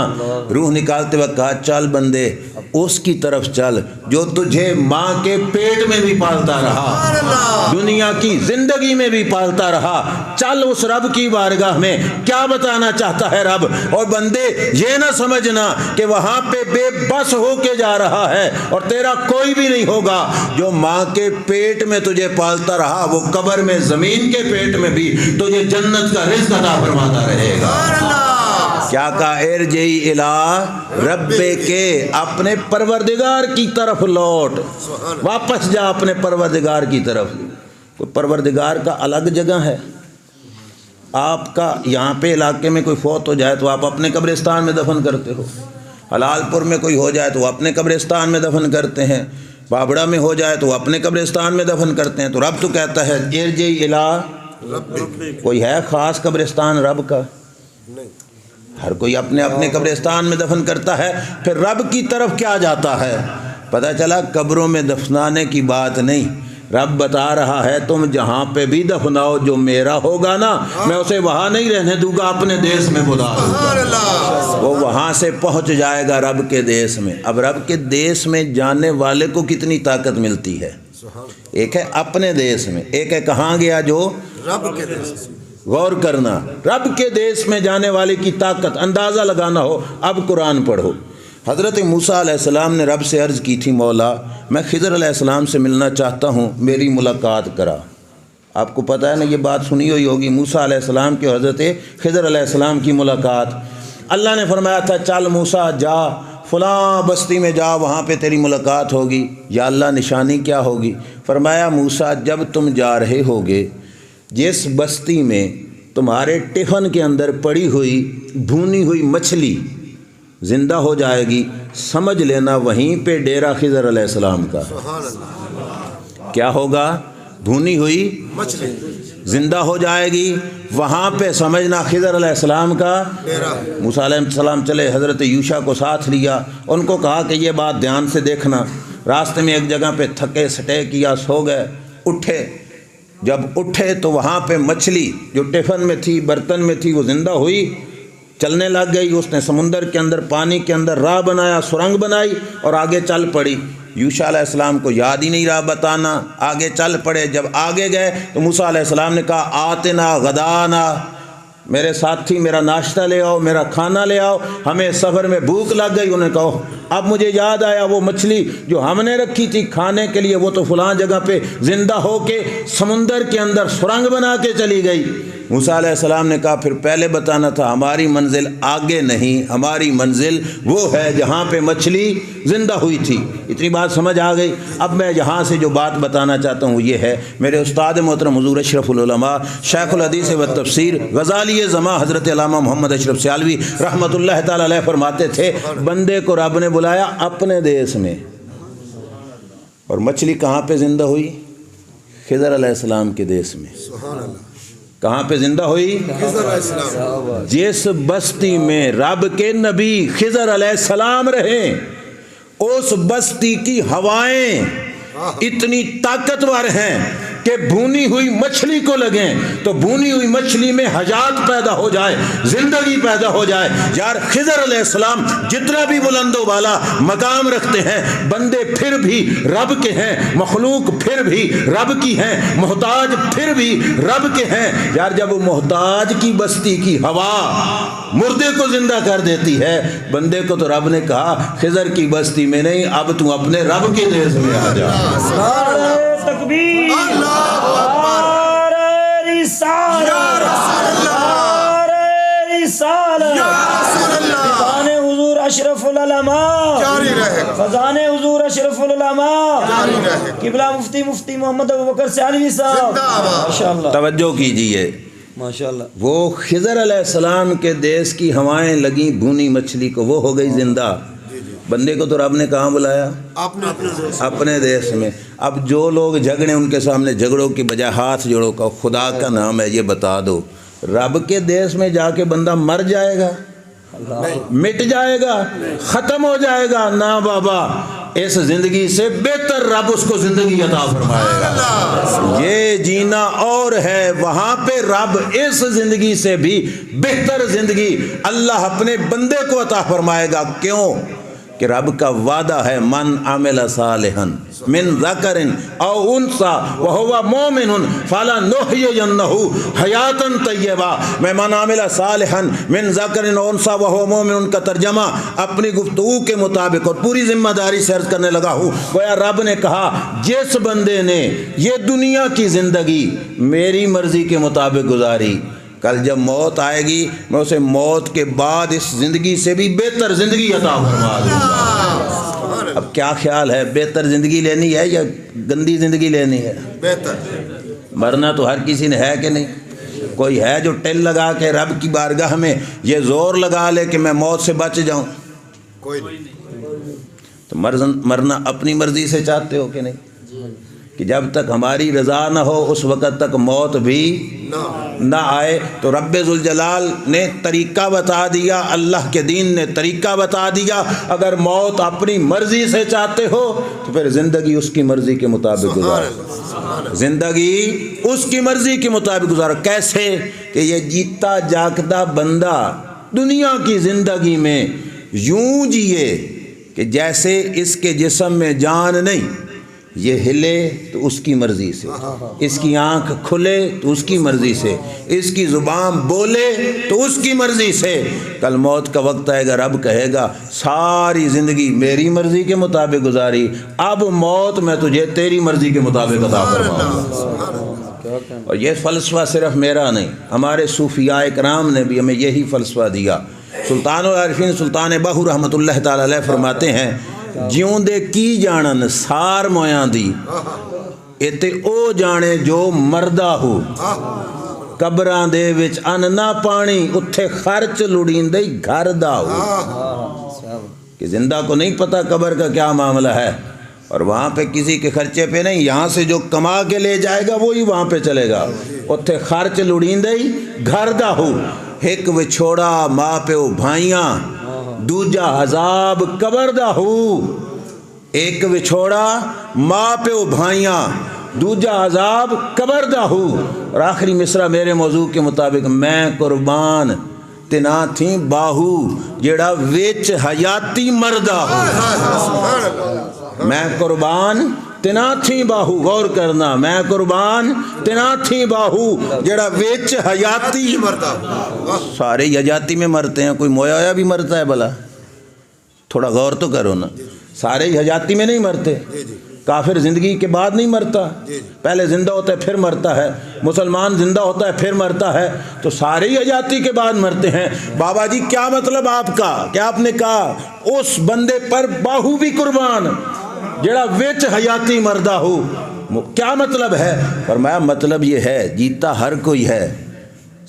روح نکالتے وقت کہا چل بندے اس کی طرف چل جو تجھے ماں کے پیٹ میں بھی پالتا رہا، دنیا کی زندگی میں بھی پالتا رہا۔ چل اس رب کی بارگاہ میں، کیا بتانا چاہتا ہے رب؟ اور بندے یہ نہ سمجھنا کہ وہاں پہ بے بس ہو کے جا رہا ہے اور تیرا کوئی بھی نہیں ہوگا۔ جو ماں کے پیٹ میں تجھے پالتا رہا، وہ قبر میں، زمین کے پیٹ میں بھی تجھے جنت کا رزق عطا فرماتا رہے گا۔ کیا کہا، ارجعی الی ربک، اپنے پروردگار کی طرف لوٹ، واپس جا اپنے پروردگار کی طرف۔ کوئی پروردگار کا الگ جگہ ہے؟ آپ کا یہاں پہ علاقے میں کوئی فوت ہو جائے تو آپ اپنے قبرستان میں دفن کرتے ہو، حلال پور میں کوئی ہو جائے تو وہ اپنے قبرستان میں دفن کرتے ہیں، بابڑا میں ہو جائے تو وہ اپنے قبرستان میں دفن کرتے ہیں۔ تو رب تو کہتا ہے ارجعی الی ربک، کوئی ہے خاص قبرستان رب کا؟ ہر کوئی اپنے اپنے قبرستان میں دفن کرتا ہے۔ پھر رب کی طرف کیا جاتا ہے؟ پتہ چلا قبروں میں دفنانے کی بات نہیں، رب بتا رہا ہے تم جہاں پہ بھی دفناؤ، جو میرا ہوگا نا میں اسے وہاں نہیں رہنے دوں گا، اپنے دیس میں بلا دوں گا۔ وہ وہاں سے پہنچ جائے گا رب کے دیس میں۔ اب رب کے دیس میں جانے والے کو کتنی طاقت ملتی ہے؟ ایک ہے اپنے دیس میں، ایک ہے کہاں گیا، جو رب کے دیس۔ غور کرنا، رب کے دیس میں جانے والے کی طاقت اندازہ لگانا ہو۔ اب قرآن پڑھو۔ حضرت موسیٰ علیہ السلام نے رب سے عرض کی تھی، مولا میں خضر علیہ السلام سے ملنا چاہتا ہوں، میری ملاقات کرا۔ آپ کو پتہ ہے نا، یہ بات سنی ہوئی ہوگی، موسیٰ علیہ السلام کی حضرت خضر علیہ السلام کی ملاقات۔ اللہ نے فرمایا تھا چل موسیٰ جا فلاں بستی میں جا، وہاں پہ تیری ملاقات ہوگی۔ یا اللہ نشانی کیا ہوگی؟ فرمایا موسیٰ جب تم جا رہے ہوگے، جس بستی میں تمہارے ٹفن کے اندر پڑی ہوئی بھونی ہوئی مچھلی زندہ ہو جائے گی، سمجھ لینا وہیں پہ ڈیرا خضر علیہ السلام کا۔ کیا ہوگا؟ بھونی ہوئی مچھلی زندہ ہو جائے گی، وہاں پہ سمجھنا خضر علیہ السلام کا ڈیرا۔ موسیٰ علیہ السلام چلے، حضرت یوشع کو ساتھ لیا، ان کو کہا کہ یہ بات دھیان سے دیکھنا۔ راستے میں ایک جگہ پہ تھکے سٹے کیا، سو گئے، اٹھے، جب اٹھے تو وہاں پہ مچھلی جو ٹفن میں تھی، برتن میں تھی، وہ زندہ ہوئی، چلنے لگ گئی۔ اس نے سمندر کے اندر، پانی کے اندر راہ بنایا، سرنگ بنائی اور آگے چل پڑی۔ یوشع علیہ السلام کو یاد ہی نہیں راہ بتانا، آگے چل پڑے۔ جب آگے گئے تو موسیٰ علیہ السلام نے کہا آتنا غدانا، میرے ساتھی میرا ناشتہ لے آؤ، میرا کھانا لے آؤ، ہمیں سفر میں بھوک لگ گئی۔ انہوں نے کہا اب مجھے یاد آیا، وہ مچھلی جو ہم نے رکھی تھی کھانے کے لیے، وہ تو فلاں جگہ پہ زندہ ہو کے سمندر کے اندر سرنگ بنا کے چلی گئی۔ موسیٰ علیہ السلام نے کہا پھر پہلے بتانا تھا، ہماری منزل آگے نہیں، ہماری منزل وہ ہے جہاں پہ مچھلی زندہ ہوئی تھی۔ اتنی بات سمجھ آ گئی۔ اب میں یہاں سے جو بات بتانا چاہتا ہوں وہ یہ ہے، میرے استاد محترم حضور اشرف العلماء شیخ الحدیث و تفسیر غزالی زماں حضرت علامہ محمد اشرف سیالوی رحمۃ اللہ تعالی علیہ فرماتے تھے، بندے کو رب نے بلایا اپنے دیس میں، اور مچھلی کہاں پہ زندہ ہوئی؟ خضر علیہ السلام کے دیس میں۔ سبحان اللہ۔ کہاں پہ زندہ ہوئی؟ خضر علیہ السلام۔ جس بستی میں رب کے نبی خضر علیہ السلام رہے، اس بستی کی ہوائیں اتنی طاقتور ہیں کہ بھونی ہوئی مچھلی کو لگیں تو بھونی ہوئی مچھلی میں حیات پیدا ہو جائے، زندگی پیدا ہو جائے۔ یار خضر علیہ السلام جتنا بھی بلند و بالا مقام رکھتے ہیں، بندے پھر بھی رب کے ہیں، مخلوق پھر بھی رب کی ہیں، محتاج پھر بھی رب کے ہیں۔ یار جب وہ محتاج کی بستی کی ہوا مردے کو زندہ کر دیتی ہے، بندے کو تو رب نے کہا خضر کی بستی میں نہیں، اب تو اپنے رب کے دیس میں آ جا۔ تکبیر، اللہ اکبر، نعرہ رسالت، یا رسول اللہ، نعرہ رسالت، یا رسول اللہ، فضان حضور اشرف العلماء جاری رہے گا، فضان حضور اشرف العلماء، جاری رہے گا، قبلہ مفتی محمد ابوبکر سیالوی صاحب، زندہ باد۔ ماشاءاللہ توجہ کیجئے، ماشاءاللہ، وہ خضر علیہ السلام کے دیس کی ہوائیں لگیں بھونی مچھلی کو، وہ ہو گئی زندہ۔ بندے کو تو رب نے کہاں بلایا؟ اپنے دیس میں۔ اب جو لوگ جھگڑے ان کے سامنے جھگڑوں کی بجائے ہاتھ جوڑو کہ خدا کا نام ہے یہ بتا دو، رب کے دیس میں جا کے بندہ مر جائے گا، مٹ جائے گا، ختم ہو جائے گا؟ نہ بابا، اس زندگی سے بہتر رب اس کو زندگی عطا فرمائے گا۔ یہ جینا اور ہے، وہاں پہ رب اس زندگی سے بھی بہتر زندگی اللہ اپنے بندے کو عطا فرمائے گا۔ کیوں کہ رب کا وعدہ ہے، من عمل صالحا من ذکر او انثی وہو مومن فلنحیینہ حیاتا طیبہ۔ میں من عمل صالحا من ذکر او انثی وہو مومن کا ترجمہ اپنی گفتگو کے مطابق اور پوری ذمہ داری سے عرض کرنے لگا ہوں۔ گویا رب نے کہا جس بندے نے یہ دنیا کی زندگی میری مرضی کے مطابق گزاری، کل جب موت آئے گی میں اسے موت کے بعد اس زندگی سے بھی بہتر زندگی عطا فرما دوں گا۔ اب کیا خیال ہے، بہتر زندگی لینی ہے یا گندی زندگی لینی ہے؟ بہتر۔ مرنا تو ہر کسی نے ہے کہ نہیں؟ کوئی ہے جو ٹل لگا کے رب کی بارگاہ میں یہ زور لگا لے کہ میں موت سے بچ جاؤں؟ کوئی نہیں۔ تو مرنا اپنی مرضی سے چاہتے ہو کہ نہیں؟ کہ جب تک ہماری رضا نہ ہو اس وقت تک موت بھی نہ آئے۔ تو رب ذوالجلال نے طریقہ بتا دیا، اللہ کے دین نے طریقہ بتا دیا، اگر موت اپنی مرضی سے چاہتے ہو تو پھر زندگی اس کی مرضی کے مطابق گزارو، زندگی اس کی مرضی کے مطابق گزارو۔ کیسے کہ یہ جیتا جاگتا بندہ دنیا کی زندگی میں یوں جیے کہ جیسے اس کے جسم میں جان نہیں، یہ ہلے تو اس کی مرضی سے، اس کی آنکھ کھلے تو اس کی مرضی سے، اس کی زبان بولے تو اس کی مرضی سے۔ کل موت کا وقت آئے گا، رب کہے گا ساری زندگی میری مرضی کے مطابق گزاری، اب موت میں تجھے تیری مرضی کے مطابق عطا فرماؤں گا۔ اور یہ فلسفہ صرف میرا نہیں، ہمارے صوفیاء کرام نے بھی ہمیں یہی فلسفہ دیا۔ سلطان العارفین سلطان باہو رحمۃ اللہ تعالی علیہ فرماتے ہیں، جیوں دے کی جانن سار مویاں دی اتے او جانے جو مردہ ہو، قبراں دے وچ ان نہ پانی اتھے خرچ لڑیندے گھر دا ہو۔ کہ زندہ کو نہیں پتہ قبر کا کیا معاملہ ہے، اور وہاں پہ کسی کے خرچے پہ نہیں، یہاں سے جو کما کے لے جائے گا وہی وہاں پہ چلے گا۔ اتھے خرچ لڑیندے گھر دا ہو، ایک وچھوڑا ماں پیو بھائیاں، دوجا عذاب قبر دا ہو۔ ایک وچھوڑا ماں پیو بھائیاں، دوجا عذاب قبر دا ہو۔ اور آخری مصرع میرے موضوع کے مطابق، میں قربان تنا تھی باہو جیڑا ویچ حیاتی مردہ ہو۔ میں قربان تنا تھی باہو، غور کرنا، میں قربان تنا تھی باہو جڑا ویچ حیاتی مرتا۔ سارے حیاتی میں مرتے ہیں، کوئی مویا ہویا بھی مرتا ہے بھلا؟ تھوڑا غور تو کرو نا، سارے حیاتی میں نہیں مرتے۔ کافر زندگی کے بعد نہیں مرتا، پہلے زندہ ہوتا ہے پھر مرتا ہے، مسلمان زندہ ہوتا ہے پھر مرتا ہے، تو سارے ہی حیاتی کے بعد مرتے ہیں۔ بابا جی کیا مطلب آپ کا؟ کیا آپ نے کہا اس بندے پر باہو بھی قربان جڑا وچ حیاتی مردہ ہو؟ کیا مطلب ہے؟ فرمایا مطلب یہ ہے جیتا ہر کوئی ہے،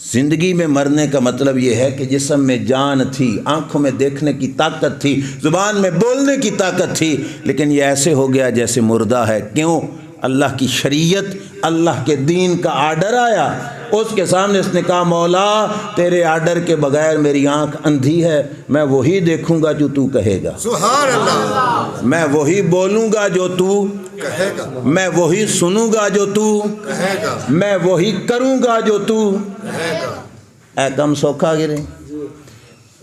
زندگی میں مرنے کا مطلب یہ ہے کہ جسم میں جان تھی، آنکھوں میں دیکھنے کی طاقت تھی، زبان میں بولنے کی طاقت تھی، لیکن یہ ایسے ہو گیا جیسے مردہ ہے۔ کیوں؟ اللہ کی شریعت اللہ کے دین کا آرڈر آیا، اس کے سامنے اس نے کہا مولا تیرے آرڈر کے بغیر میری آنکھ اندھی ہے، میں وہی دیکھوں گا جو تو کہے گا، سبحان اللہ، میں وہی بولوں گا جو تو کہے گا، میں وہی سنوں گا جو تو کہے گا، میں وہی کروں گا جو تو کہے گا۔ اے کم سوکھا گرے،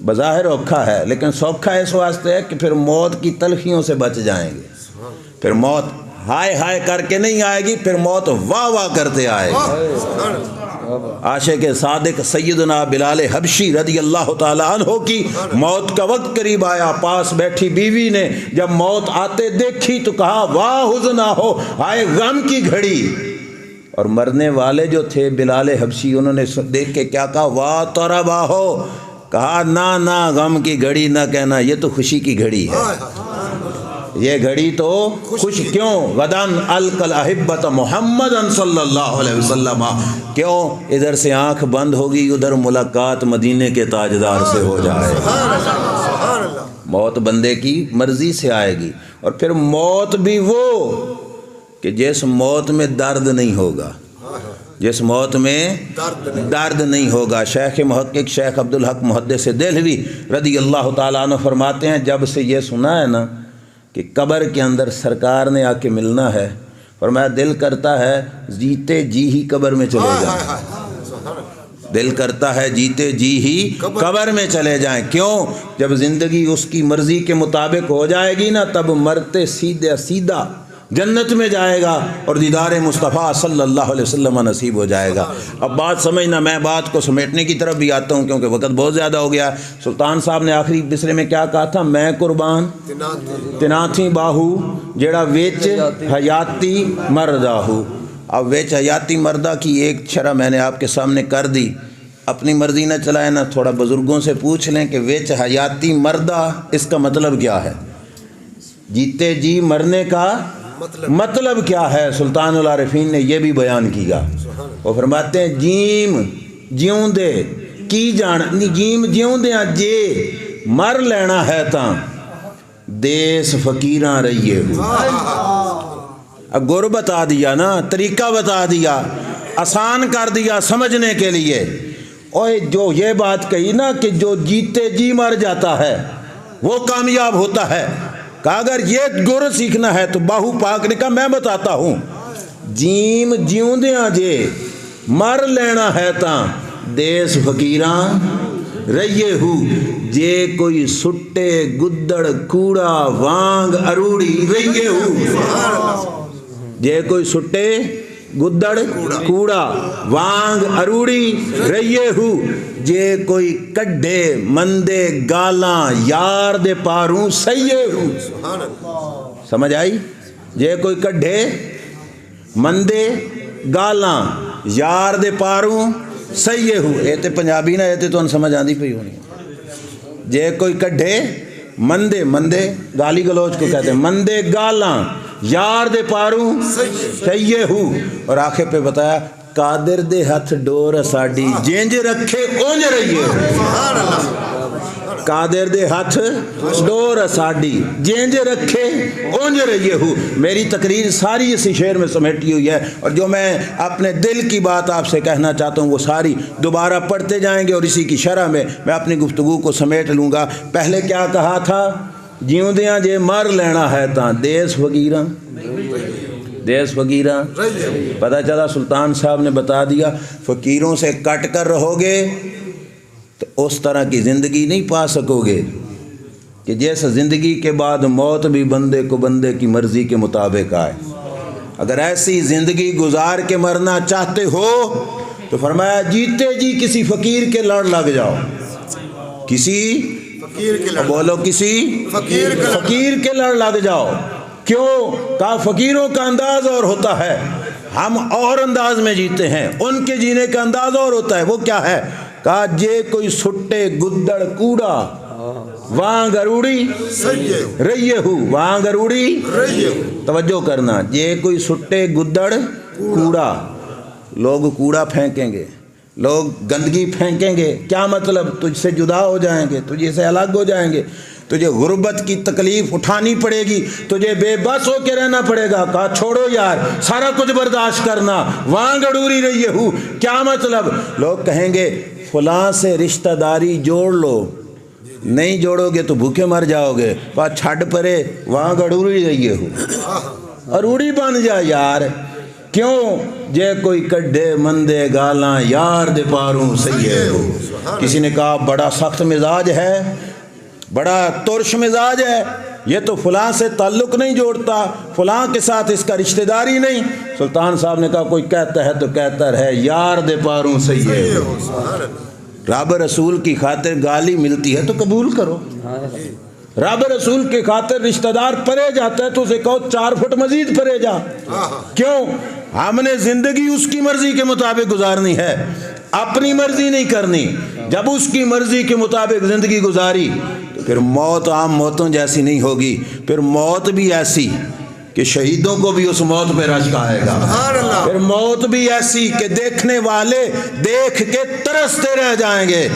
بظاہر اوکھا ہے لیکن سوکھا اس واسطے ہے کہ پھر موت کی تلخیوں سے بچ جائیں گے، پھر موت ہائے ہائے کر کے نہیں آئے گی، پھر موت واہ واہ کرتے آئے گی۔ سبحان اللہ، عاشق صادق سیدنا بلال حبشی رضی اللہ تعالیٰ عنہ کی موت کا وقت قریب آیا، پاس بیٹھی بیوی نے جب موت آتے دیکھی تو کہا واہ حزن ہو، ہائے غم کی گھڑی، اور مرنے والے جو تھے بلال حبشی انہوں نے دیکھ کے کیا کہا واہ تربا ہو، کہا نہ غم کی گھڑی نہ کہنا، یہ تو خوشی کی گھڑی ہے، یہ گھڑی تو خوش کیوں غدن القل احبت محمد صلی اللہ علیہ وسلم، کیوں ادھر سے آنکھ بند ہوگی ادھر ملاقات مدینے کے تاجدار سے ہو جائے، سبحان اللہ، موت بندے کی مرضی سے آئے گی، اور پھر موت بھی وہ کہ جس موت میں درد نہیں ہوگا، جس موت میں درد نہیں ہوگا۔ شیخ محقق شیخ عبدالحق محدث دہلوی رضی اللہ تعالیٰ عنہ فرماتے ہیں جب سے یہ سنا ہے نا کہ قبر کے اندر سرکار نے آ کے ملنا ہے، فرمایا دل کرتا ہے جیتے جی ہی قبر میں چلے جائیں، دل کرتا ہے جیتے جی ہی قبر میں چلے جائیں، کیوں؟ جب زندگی اس کی مرضی کے مطابق ہو جائے گی نا تب مرتے سیدھا جنت میں جائے گا اور دیدار مصطفیٰ صلی اللہ علیہ وسلم نصیب ہو جائے گا۔ اب بات سمجھنا، میں بات کو سمیٹنے کی طرف بھی آتا ہوں کیونکہ وقت بہت زیادہ ہو گیا۔ سلطان صاحب نے آخری بسرے میں کیا کہا تھا؟ میں قربان تناتھی باہو جیڑا ویچ حیاتی مردہ ہو۔ اب ویچ حیاتی مردہ کی ایک شرح میں نے آپ کے سامنے کر دی، اپنی مرضی نہ چلائے نا، تھوڑا بزرگوں سے پوچھ لیں کہ ویچ حیاتی مردہ اس کا مطلب کیا ہے، جیتے جی مرنے کا مطلب کیا ہے؟ سلطان العارفین نے یہ بھی بیان کیا، وہ فرماتے ہیں جیم جیوں دے کی جان جیم جیوں دے جے مر لینا ہے تاں دیس فقیراں رہیے ہو۔ گر بتا دیا نا، طریقہ بتا دیا، آسان کر دیا سمجھنے کے لیے۔ اور جو یہ بات کہی نا کہ جو جیتے جی مر جاتا ہے وہ کامیاب ہوتا ہے، کہ اگر یہ گر سیکھنا ہے تو باہو پاک نے کہا میں بتاتا ہوں، جیم جیوں دیاں جے مر لینا ہے تاں دیس فقیراں رہیے ہو، جے کوئی سٹے گدڑ کوڑا وانگ اروڑی رہیے ہو، جے کوئی سٹے گدڑ کوڑا وانگ اروڑی رہیے ہو، جے کوئی کڈھے مندے گالاں یار دے پاروں سہیے ہو۔ سمجھ آئی؟ جے کوئی کڈھے مندے گالاں یار دے پاروں سہیے ہو، یہ تے پنجابی نہ، یہ تے تو سمجھ آندی پئی ہونی۔ جے کوئی کڈھے مندے گالی گلوچ کو کہتے ہیں، مندے گالاں یار دے پاروں سہیے ہو، اور آخر پہ بتایا قادر دے ہاتھ ڈور ساڈی جینج رکھے اونج رہیے، قادر دے ہاتھ ڈور ساڈی جینج رکھے اونج رہیے ہو۔ میری تقریر ساری اسی شعر میں سمیٹی ہوئی ہے، اور جو میں اپنے دل کی بات آپ سے کہنا چاہتا ہوں وہ ساری دوبارہ پڑھتے جائیں گے اور اسی کی شرح میں میں اپنی گفتگو کو سمیٹ لوں گا۔ پہلے کیا کہا تھا؟ جیوں دیاں جے مر لینا ہے تاں دیس فقیراں پتہ چلا سلطان صاحب نے بتا دیا فقیروں سے کٹ کر رہو گے تو اس طرح کی زندگی نہیں پا سکو گے کہ جیسا زندگی کے بعد موت بھی بندے کو بندے کی مرضی کے مطابق آئے۔ اگر ایسی زندگی گزار کے مرنا چاہتے ہو تو فرمایا جیتے جی کسی فقیر کے لڑ لگ جاؤ، کسی بولو کسی فقیر کے لڑ لگ جاؤ۔ کیوں؟ کہا فقیروں کا انداز اور ہوتا ہے، ہم اور انداز میں جیتے ہیں، ان کے جینے کا انداز اور ہوتا ہے۔ وہ کیا ہے؟ کہا جے کوئی سٹے گدڑ کوڑا وانگ اروڑی رہیے ہو، وانگ اروڑی توجہ کرنا، جے کوئی سٹے گدڑ کوڑا، لوگ کوڑا پھینکیں گے، لوگ گندگی پھینکیں گے، کیا مطلب؟ تجھ سے جدا ہو جائیں گے، تجھے سے الگ ہو جائیں گے، تجھے غربت کی تکلیف اٹھانی پڑے گی, تجھے بے بس ہو کے رہنا پڑے گا. کہا چھوڑو یار, سارا کچھ برداشت کرنا, وہاں گڑوری رہی ہوں. کیا مطلب؟ لوگ کہیں گے فلاں سے رشتہ داری جوڑ لو, نہیں جوڑو گے تو بھوکے مر جاؤ گے. بات چھڈ پرے, وہاں گڑوری رہی ہوں, اروڑی بن جا یار. کیوں؟ جے کوئی کڈھے مندے گالاں یار دے پاروں سیے ہو. کسی نے کہا بڑا سخت مزاج ہے, بڑا ترش مزاج ہے, یہ تو فلاں سے تعلق نہیں جوڑتا, فلاں کے ساتھ اس کا رشتہ داری نہیں. سلطان صاحب نے کہا کوئی کہتا ہے تو کہتا رہے, یار دے پاروں سیے ہو. رب رسول کی خاطر گالی ملتی ہے تو قبول کرو. رب رسول کی خاطر رشتہ دار پرے جاتا ہے تو اسے کہو 4 فٹ مزید پرے جا. کیوں؟ ہم نے زندگی اس کی مرضی کے مطابق گزارنی ہے, اپنی مرضی نہیں کرنی. جب اس کی مرضی کے مطابق زندگی گزاری تو پھر موت عام موتوں جیسی نہیں ہوگی, پھر موت بھی ایسی کہ شہیدوں کو بھی اس موت پہ رشک آئے گا. پھر موت بھی ایسی کہ دیکھنے والے دیکھ کے ترستے رہ جائیں گے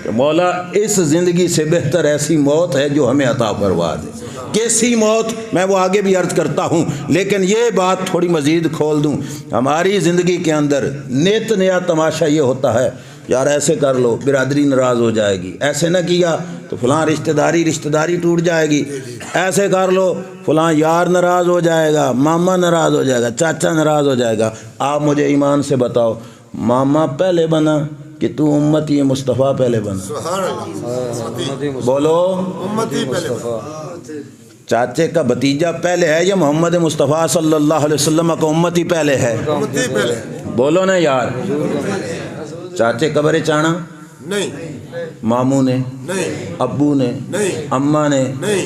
کہ مولا اس زندگی سے بہتر ایسی موت ہے جو ہمیں عطا فرما دے. کیسی موت؟ میں وہ آگے بھی عرض کرتا ہوں, لیکن یہ بات تھوڑی مزید کھول دوں. ہماری زندگی کے اندر نت نیا تماشا یہ ہوتا ہے, یار ایسے کر لو برادری ناراض ہو جائے گی, ایسے نہ کیا تو فلاں رشتہ داری ٹوٹ جائے گی, ایسے کر لو فلاں یار ناراض ہو جائے گا, ماما ناراض ہو جائے گا, چاچا ناراض ہو جائے گا. آپ مجھے ایمان سے بتاؤ, ماما پہلے بنا کہ تو امتی مصطفیٰ پہلے بنا؟ بولو, امتی پہلے. چاچے کا بھتیجا پہلے ہے یا محمد مصطفیٰ صلی اللہ علیہ وسلم کا امتی پہلے ہے؟ امتی پہلے. بولو نا یار. چاچے قبر چانا نہیں, ماموں نے نہیں, ابو نے نہیں, اماں نے نہیں.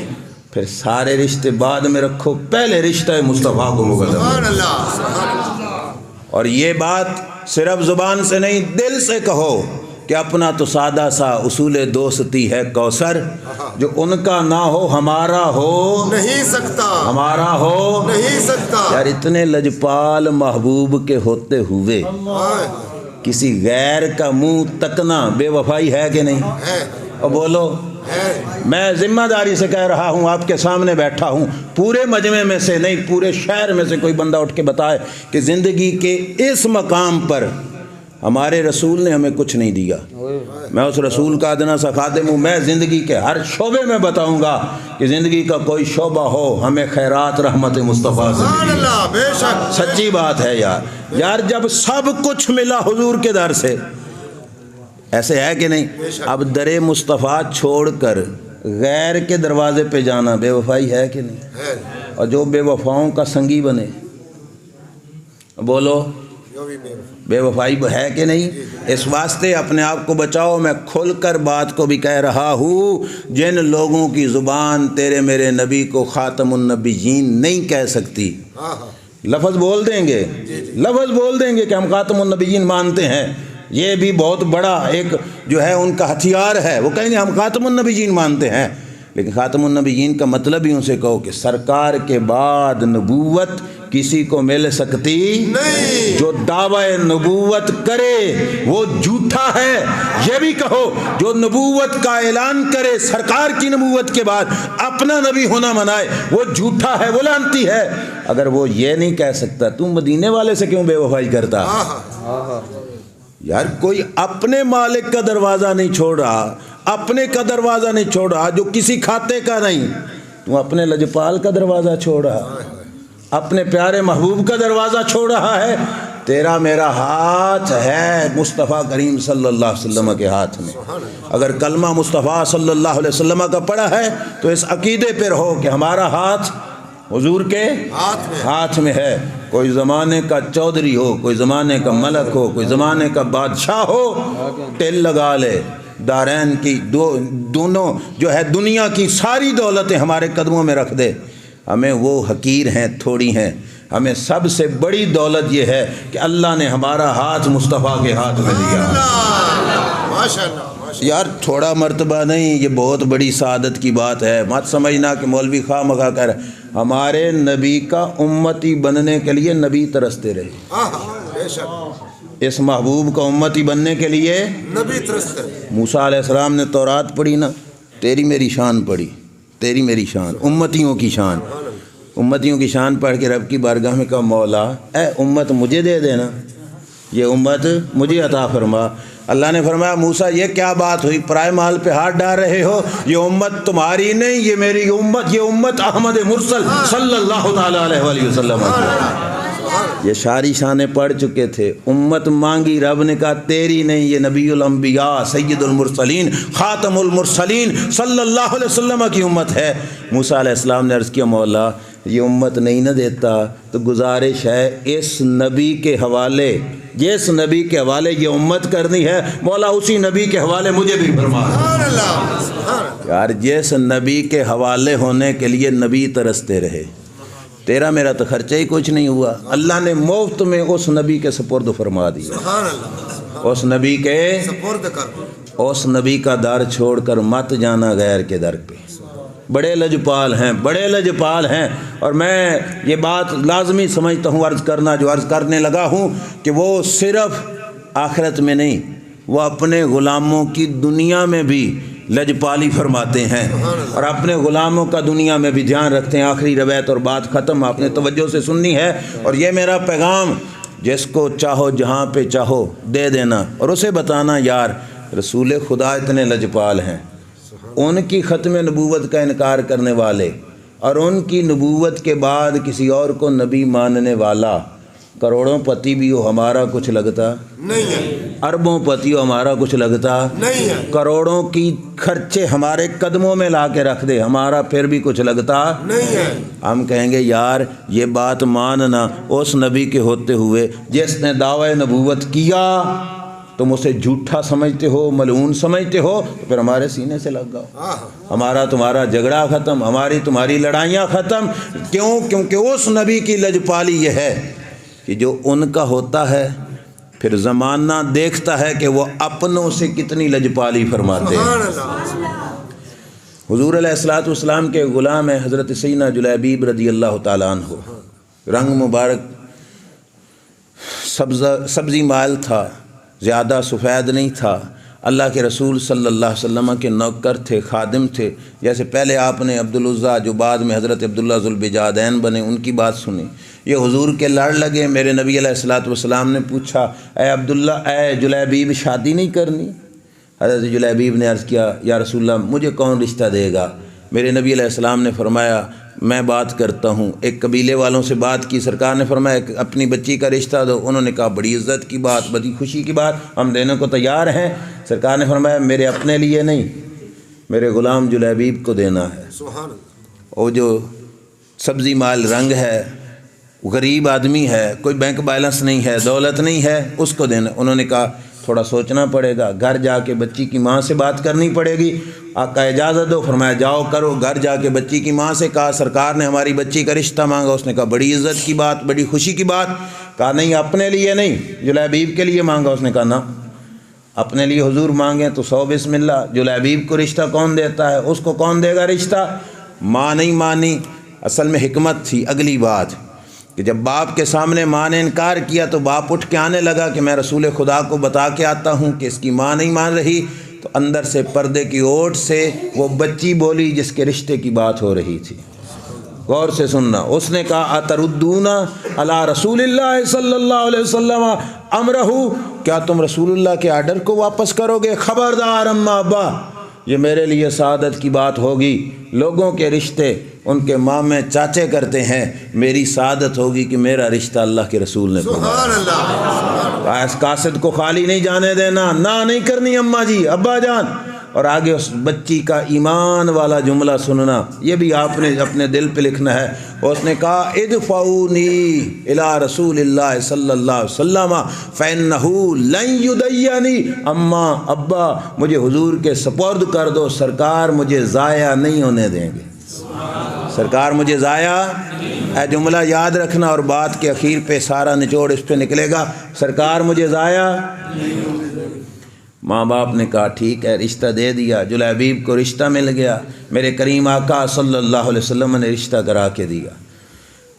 پھر سارے رشتے بعد میں رکھو, پہلے رشتہ مصطفیٰ کو مقدم. سبحان اللہ, سبحان اللہ. اور یہ بات صرف زبان سے نہیں, دل سے کہو کہ اپنا تو سادہ سا اصول دوستی ہے کوثر, جو ان کا نہ ہو ہمارا ہو نہیں سکتا, ہمارا ہو نہیں سکتا. یار اتنے لجپال محبوب کے ہوتے ہوئے کسی غیر کا منہ تکنا بے وفائی ہے کہ نہیں؟ اور بولو, میں ذمہ داری سے کہہ رہا ہوں, آپ کے سامنے بیٹھا ہوں, پورے مجمع میں سے نہیں پورے شہر میں سے کوئی بندہ اٹھ کے بتائے کہ زندگی کے اس مقام پر ہمارے رسول نے ہمیں کچھ نہیں دیا. میں اس رسول کا ادنا سا خادم ہوں. میں زندگی کے ہر شعبے میں بتاؤں گا کہ زندگی کا کوئی شعبہ ہو ہمیں خیرات رحمت مصطفیٰ سے سبحان ملی. اللہ, بے شک سچی بات ہے یار جب سب کچھ ملا حضور کے در سے, ایسے ہے کہ نہیں؟ اب در مصطفیٰ چھوڑ کر غیر کے دروازے پہ جانا بے وفائی ہے کہ نہیں؟ ہے. اور جو بے وفاؤں کا سنگی بنے, بولو بے وفائی ہے کہ نہیں؟ اس واسطے اپنے آپ کو بچاؤ. میں کھل کر بات کو بھی کہہ رہا ہوں, جن لوگوں کی زبان تیرے میرے نبی کو خاتم النبیین نہیں کہہ سکتی, لفظ بول دیں گے, لفظ بول دیں گے کہ ہم خاتم النبیین مانتے ہیں, یہ بھی بہت بڑا ایک جو ہے ان کا ہتھیار ہے. وہ کہیں گے ہم خاتم النبیین مانتے ہیں, لیکن خاتم النبیین کا مطلب ہی ان سے کہو کہ سرکار کے بعد نبوت کسی کو مل سکتی نہیں. جو دعوی نبوت کرے وہ جھوٹا ہے. یہ بھی کہو جو نبوت کا اعلان کرے سرکار کی نبوت کے بعد اپنا نبی ہونا منائے وہ جھوٹا ہے, وہ لعنتی ہے. اگر وہ یہ نہیں کہہ سکتا, تم مدینے والے سے کیوں بے وفائی کرتا؟ یار کوئی اپنے مالک کا دروازہ نہیں چھوڑ رہا, اپنے کا دروازہ نہیں چھوڑ رہا, جو کسی کھاتے کا نہیں. تم اپنے لجپال کا دروازہ چھوڑ رہا, اپنے پیارے محبوب کا دروازہ چھوڑ رہا ہے. تیرا میرا ہاتھ ہے مصطفیٰ کریم صلی اللہ علیہ وسلم کے ہاتھ میں. اگر کلمہ مصطفیٰ صلی اللہ علیہ وسلم کا پڑا ہے تو اس عقیدے پہ رہو کہ ہمارا ہاتھ حضور کے ہاتھ میں ہے. کوئی زمانے کا چودھری ہو, کوئی زمانے کا ملک ہو, کوئی زمانے کا بادشاہ ہو, تل لگا لے. دارین کی دونوں جو ہے دنیا کی ساری دولتیں ہمارے قدموں میں رکھ دے, ہمیں وہ حقیر ہیں, تھوڑی ہیں. ہمیں سب سے بڑی دولت یہ ہے کہ اللہ نے ہمارا ہاتھ مصطفیٰ کے ہاتھ میں دیا. ماشاءاللہ. یار تھوڑا مرتبہ نہیں, یہ بہت بڑی سعادت کی بات ہے. مت سمجھنا کہ مولوی خواہ مخواہ کہہ رہے. ہمارے نبی کا امتی بننے کے لیے نبی ترستے رہے. بے شک اس محبوب کا امتی بننے کے لیے نبی ترستے. موسیٰ علیہ السلام نے تورات پڑھی نا, تیری میری شان پڑھی. تیری میری شان، امتیوں کی شان، امتیوں کی شان پڑھ کے رب کی بارگاہ میں کہا مولا اے امت مجھے دے دینا، یہ امت مجھے عطا فرما۔ اللہ نے فرمایا موسیٰ یہ کیا بات ہوئی، پرائے مال پہ ہاتھ ڈال رہے ہو، یہ امت تمہاری نہیں، یہ میری امت، یہ امت احمد مرسل صلی اللہ تعالیٰ علیہ وآلہ وسلم۔ یہ شاری شانے پڑھ چکے تھے، امت مانگی، رب نے کہا تیری نہیں، یہ نبی الانبیاء سید المرسلین خاتم المرسلین صلی اللہ علیہ وسلم کی امت ہے۔ موسیٰ علیہ السلام نے عرض کیا مولا یہ امت نہیں نہ دیتا تو گزارش ہے اس نبی کے حوالے، جس نبی کے حوالے یہ امت کرنی ہے مولا اسی نبی کے حوالے مجھے بھی فرما۔ یار جس نبی کے حوالے ہونے کے لیے نبی ترستے رہے، تیرا میرا تو خرچہ ہی کچھ نہیں ہوا، اللہ نے مفت میں اس نبی کے سپرد فرما دیا، اس نبی کے سپرد کر، اس نبی کا در چھوڑ کر مت جانا غیر کے در پہ۔ بڑے لجپال ہیں، بڑے لجپال ہیں، اور میں یہ بات لازمی سمجھتا ہوں عرض کرنا، جو عرض کرنے لگا ہوں کہ وہ صرف آخرت میں نہیں، وہ اپنے غلاموں کی دنیا میں بھی لجپالی فرماتے ہیں، اور اپنے غلاموں کا دنیا میں بھی دھیان رکھتے ہیں۔ آخری روایت اور بات ختم، آپ نے توجہ سے سننی ہے، اور یہ میرا پیغام، جس کو چاہو جہاں پہ چاہو دے دینا، اور اسے بتانا یار رسول خدا اتنے لجپال ہیں، ان کی ختم نبوت کا انکار کرنے والے اور ان کی نبوت کے بعد کسی اور کو نبی ماننے والا، کروڑوں پتی بھی ہو ہمارا کچھ لگتا نہیں ہے، اربوں پتی ہو ہمارا کچھ لگتا نہیں ہے، کروڑوں کی خرچے ہمارے قدموں میں لا کے رکھ دے ہمارا پھر بھی کچھ لگتا نہیں ہے۔ ہم کہیں گے یار یہ بات ماننا اس نبی کے ہوتے ہوئے جس نے دعوی نبوت کیا، تم اسے جھوٹا سمجھتے ہو، ملعون سمجھتے ہو، تو پھر ہمارے سینے سے لگ جاؤ، ہمارا تمہارا جھگڑا ختم، ہماری تمہاری لڑائیاں ختم۔ کیوں؟ کیونکہ اس نبی کی لجپالی یہ ہے کہ جو ان کا ہوتا ہے پھر زمانہ دیکھتا ہے کہ وہ اپنوں سے کتنی لجپالی فرماتے ہیں۔ حضور علیہ الصلوۃ والسلام کے غلام ہیں حضرت سیدنا جلیبیب رضی اللہ تعالیٰ عنہ، رنگ مبارک سبزی مائل تھا، زیادہ سفید نہیں تھا، اللہ کے رسول صلی اللہ علیہ وسلم کے نوکر تھے، خادم تھے۔ جیسے پہلے آپ نے عبدالعزیٰ جو بعد میں حضرت عبداللہ ذوالبجادین بنے ان کی بات سنی، یہ حضور کے لڑ لگے۔ میرے نبی علیہ الصلوۃ والسلام نے پوچھا اے عبداللہ، اے جلیبیب شادی نہیں کرنی؟ حضرت جلیبیب نے عرض کیا یا رسول اللہ مجھے کون رشتہ دے گا؟ میرے نبی علیہ السلام نے فرمایا میں بات کرتا ہوں۔ ایک قبیلے والوں سے بات کی، سرکار نے فرمایا اپنی بچی کا رشتہ دو۔ انہوں نے کہا بڑی عزت کی بات، بڑی خوشی کی بات، ہم دینے کو تیار ہیں۔ سرکار نے فرمایا میرے اپنے لیے نہیں، میرے غلام جلیبیب کو دینا ہے۔ سبحان اللہ۔ وہ جو سبزی مال رنگ ہے، غریب آدمی ہے، کوئی بینک بیلنس نہیں ہے، دولت نہیں ہے، اس کو دینا۔ انہوں نے کہا تھوڑا سوچنا پڑے گا، گھر جا کے بچی کی ماں سے بات کرنی پڑے گی۔ آقا اجازت دو، فرمایا جاؤ کرو۔ گھر جا کے بچی کی ماں سے کہا سرکار نے ہماری بچی کا رشتہ مانگا۔ اس نے کہا بڑی عزت کی بات، بڑی خوشی کی بات۔ کہا نہیں اپنے لیے نہیں، جلیبیب کے لیے مانگا۔ اس نے کہا نہ، اپنے لیے حضور مانگیں تو 100 بسم اللہ، جلیبیب کو رشتہ کون دیتا ہے؟ اس کو کون دے گا رشتہ؟ ماں نہیں مانی۔ اصل میں حکمت تھی اگلی بات کہ جب باپ کے سامنے ماں نے انکار کیا تو باپ اٹھ کے آنے لگا کہ میں رسول خدا کو بتا کے آتا ہوں کہ اس کی ماں نہیں مان رہی، تو اندر سے پردے کی اوٹ سے وہ بچی بولی جس کے رشتے کی بات ہو رہی تھی۔ غور سے سننا، اس نے کہا اتردون علی رسول اللہ صلی اللہ علیہ وسلم امرہ، کیا تم رسول اللہ کے آرڈر کو واپس کرو گے؟ خبردار اما ابا، یہ میرے لیے سعادت کی بات ہوگی۔ لوگوں کے رشتے ان کے مامے چاچے کرتے ہیں، میری سعادت ہوگی کہ میرا رشتہ اللہ کے رسول نے سبحان اللہ۔ اس قاصد کو خالی نہیں جانے دینا، نہ نہیں کرنی اما جی ابا جان۔ اور آگے اس بچی کا ایمان والا جملہ سننا، یہ بھی آپ نے اپنے دل پہ لکھنا ہے۔ اس نے کہا ادفعونی الی رسول اللہ صلی اللہ علیہ وسلم فإنہ لن یدینی، اما ابا مجھے حضور کے سپرد کر دو، سرکار مجھے ضائع نہیں ہونے دیں گے، سرکار مجھے ضائع۔ اے جملہ یاد رکھنا، اور بات کے اخیر پہ سارا نچوڑ اس پہ نکلے گا، سرکار مجھے ضائع۔ ماں باپ نے کہا ٹھیک ہے، رشتہ دے دیا، جلیبیب کو رشتہ مل گیا۔ میرے کریم آقا صلی اللہ علیہ وسلم نے رشتہ کرا کے دیا۔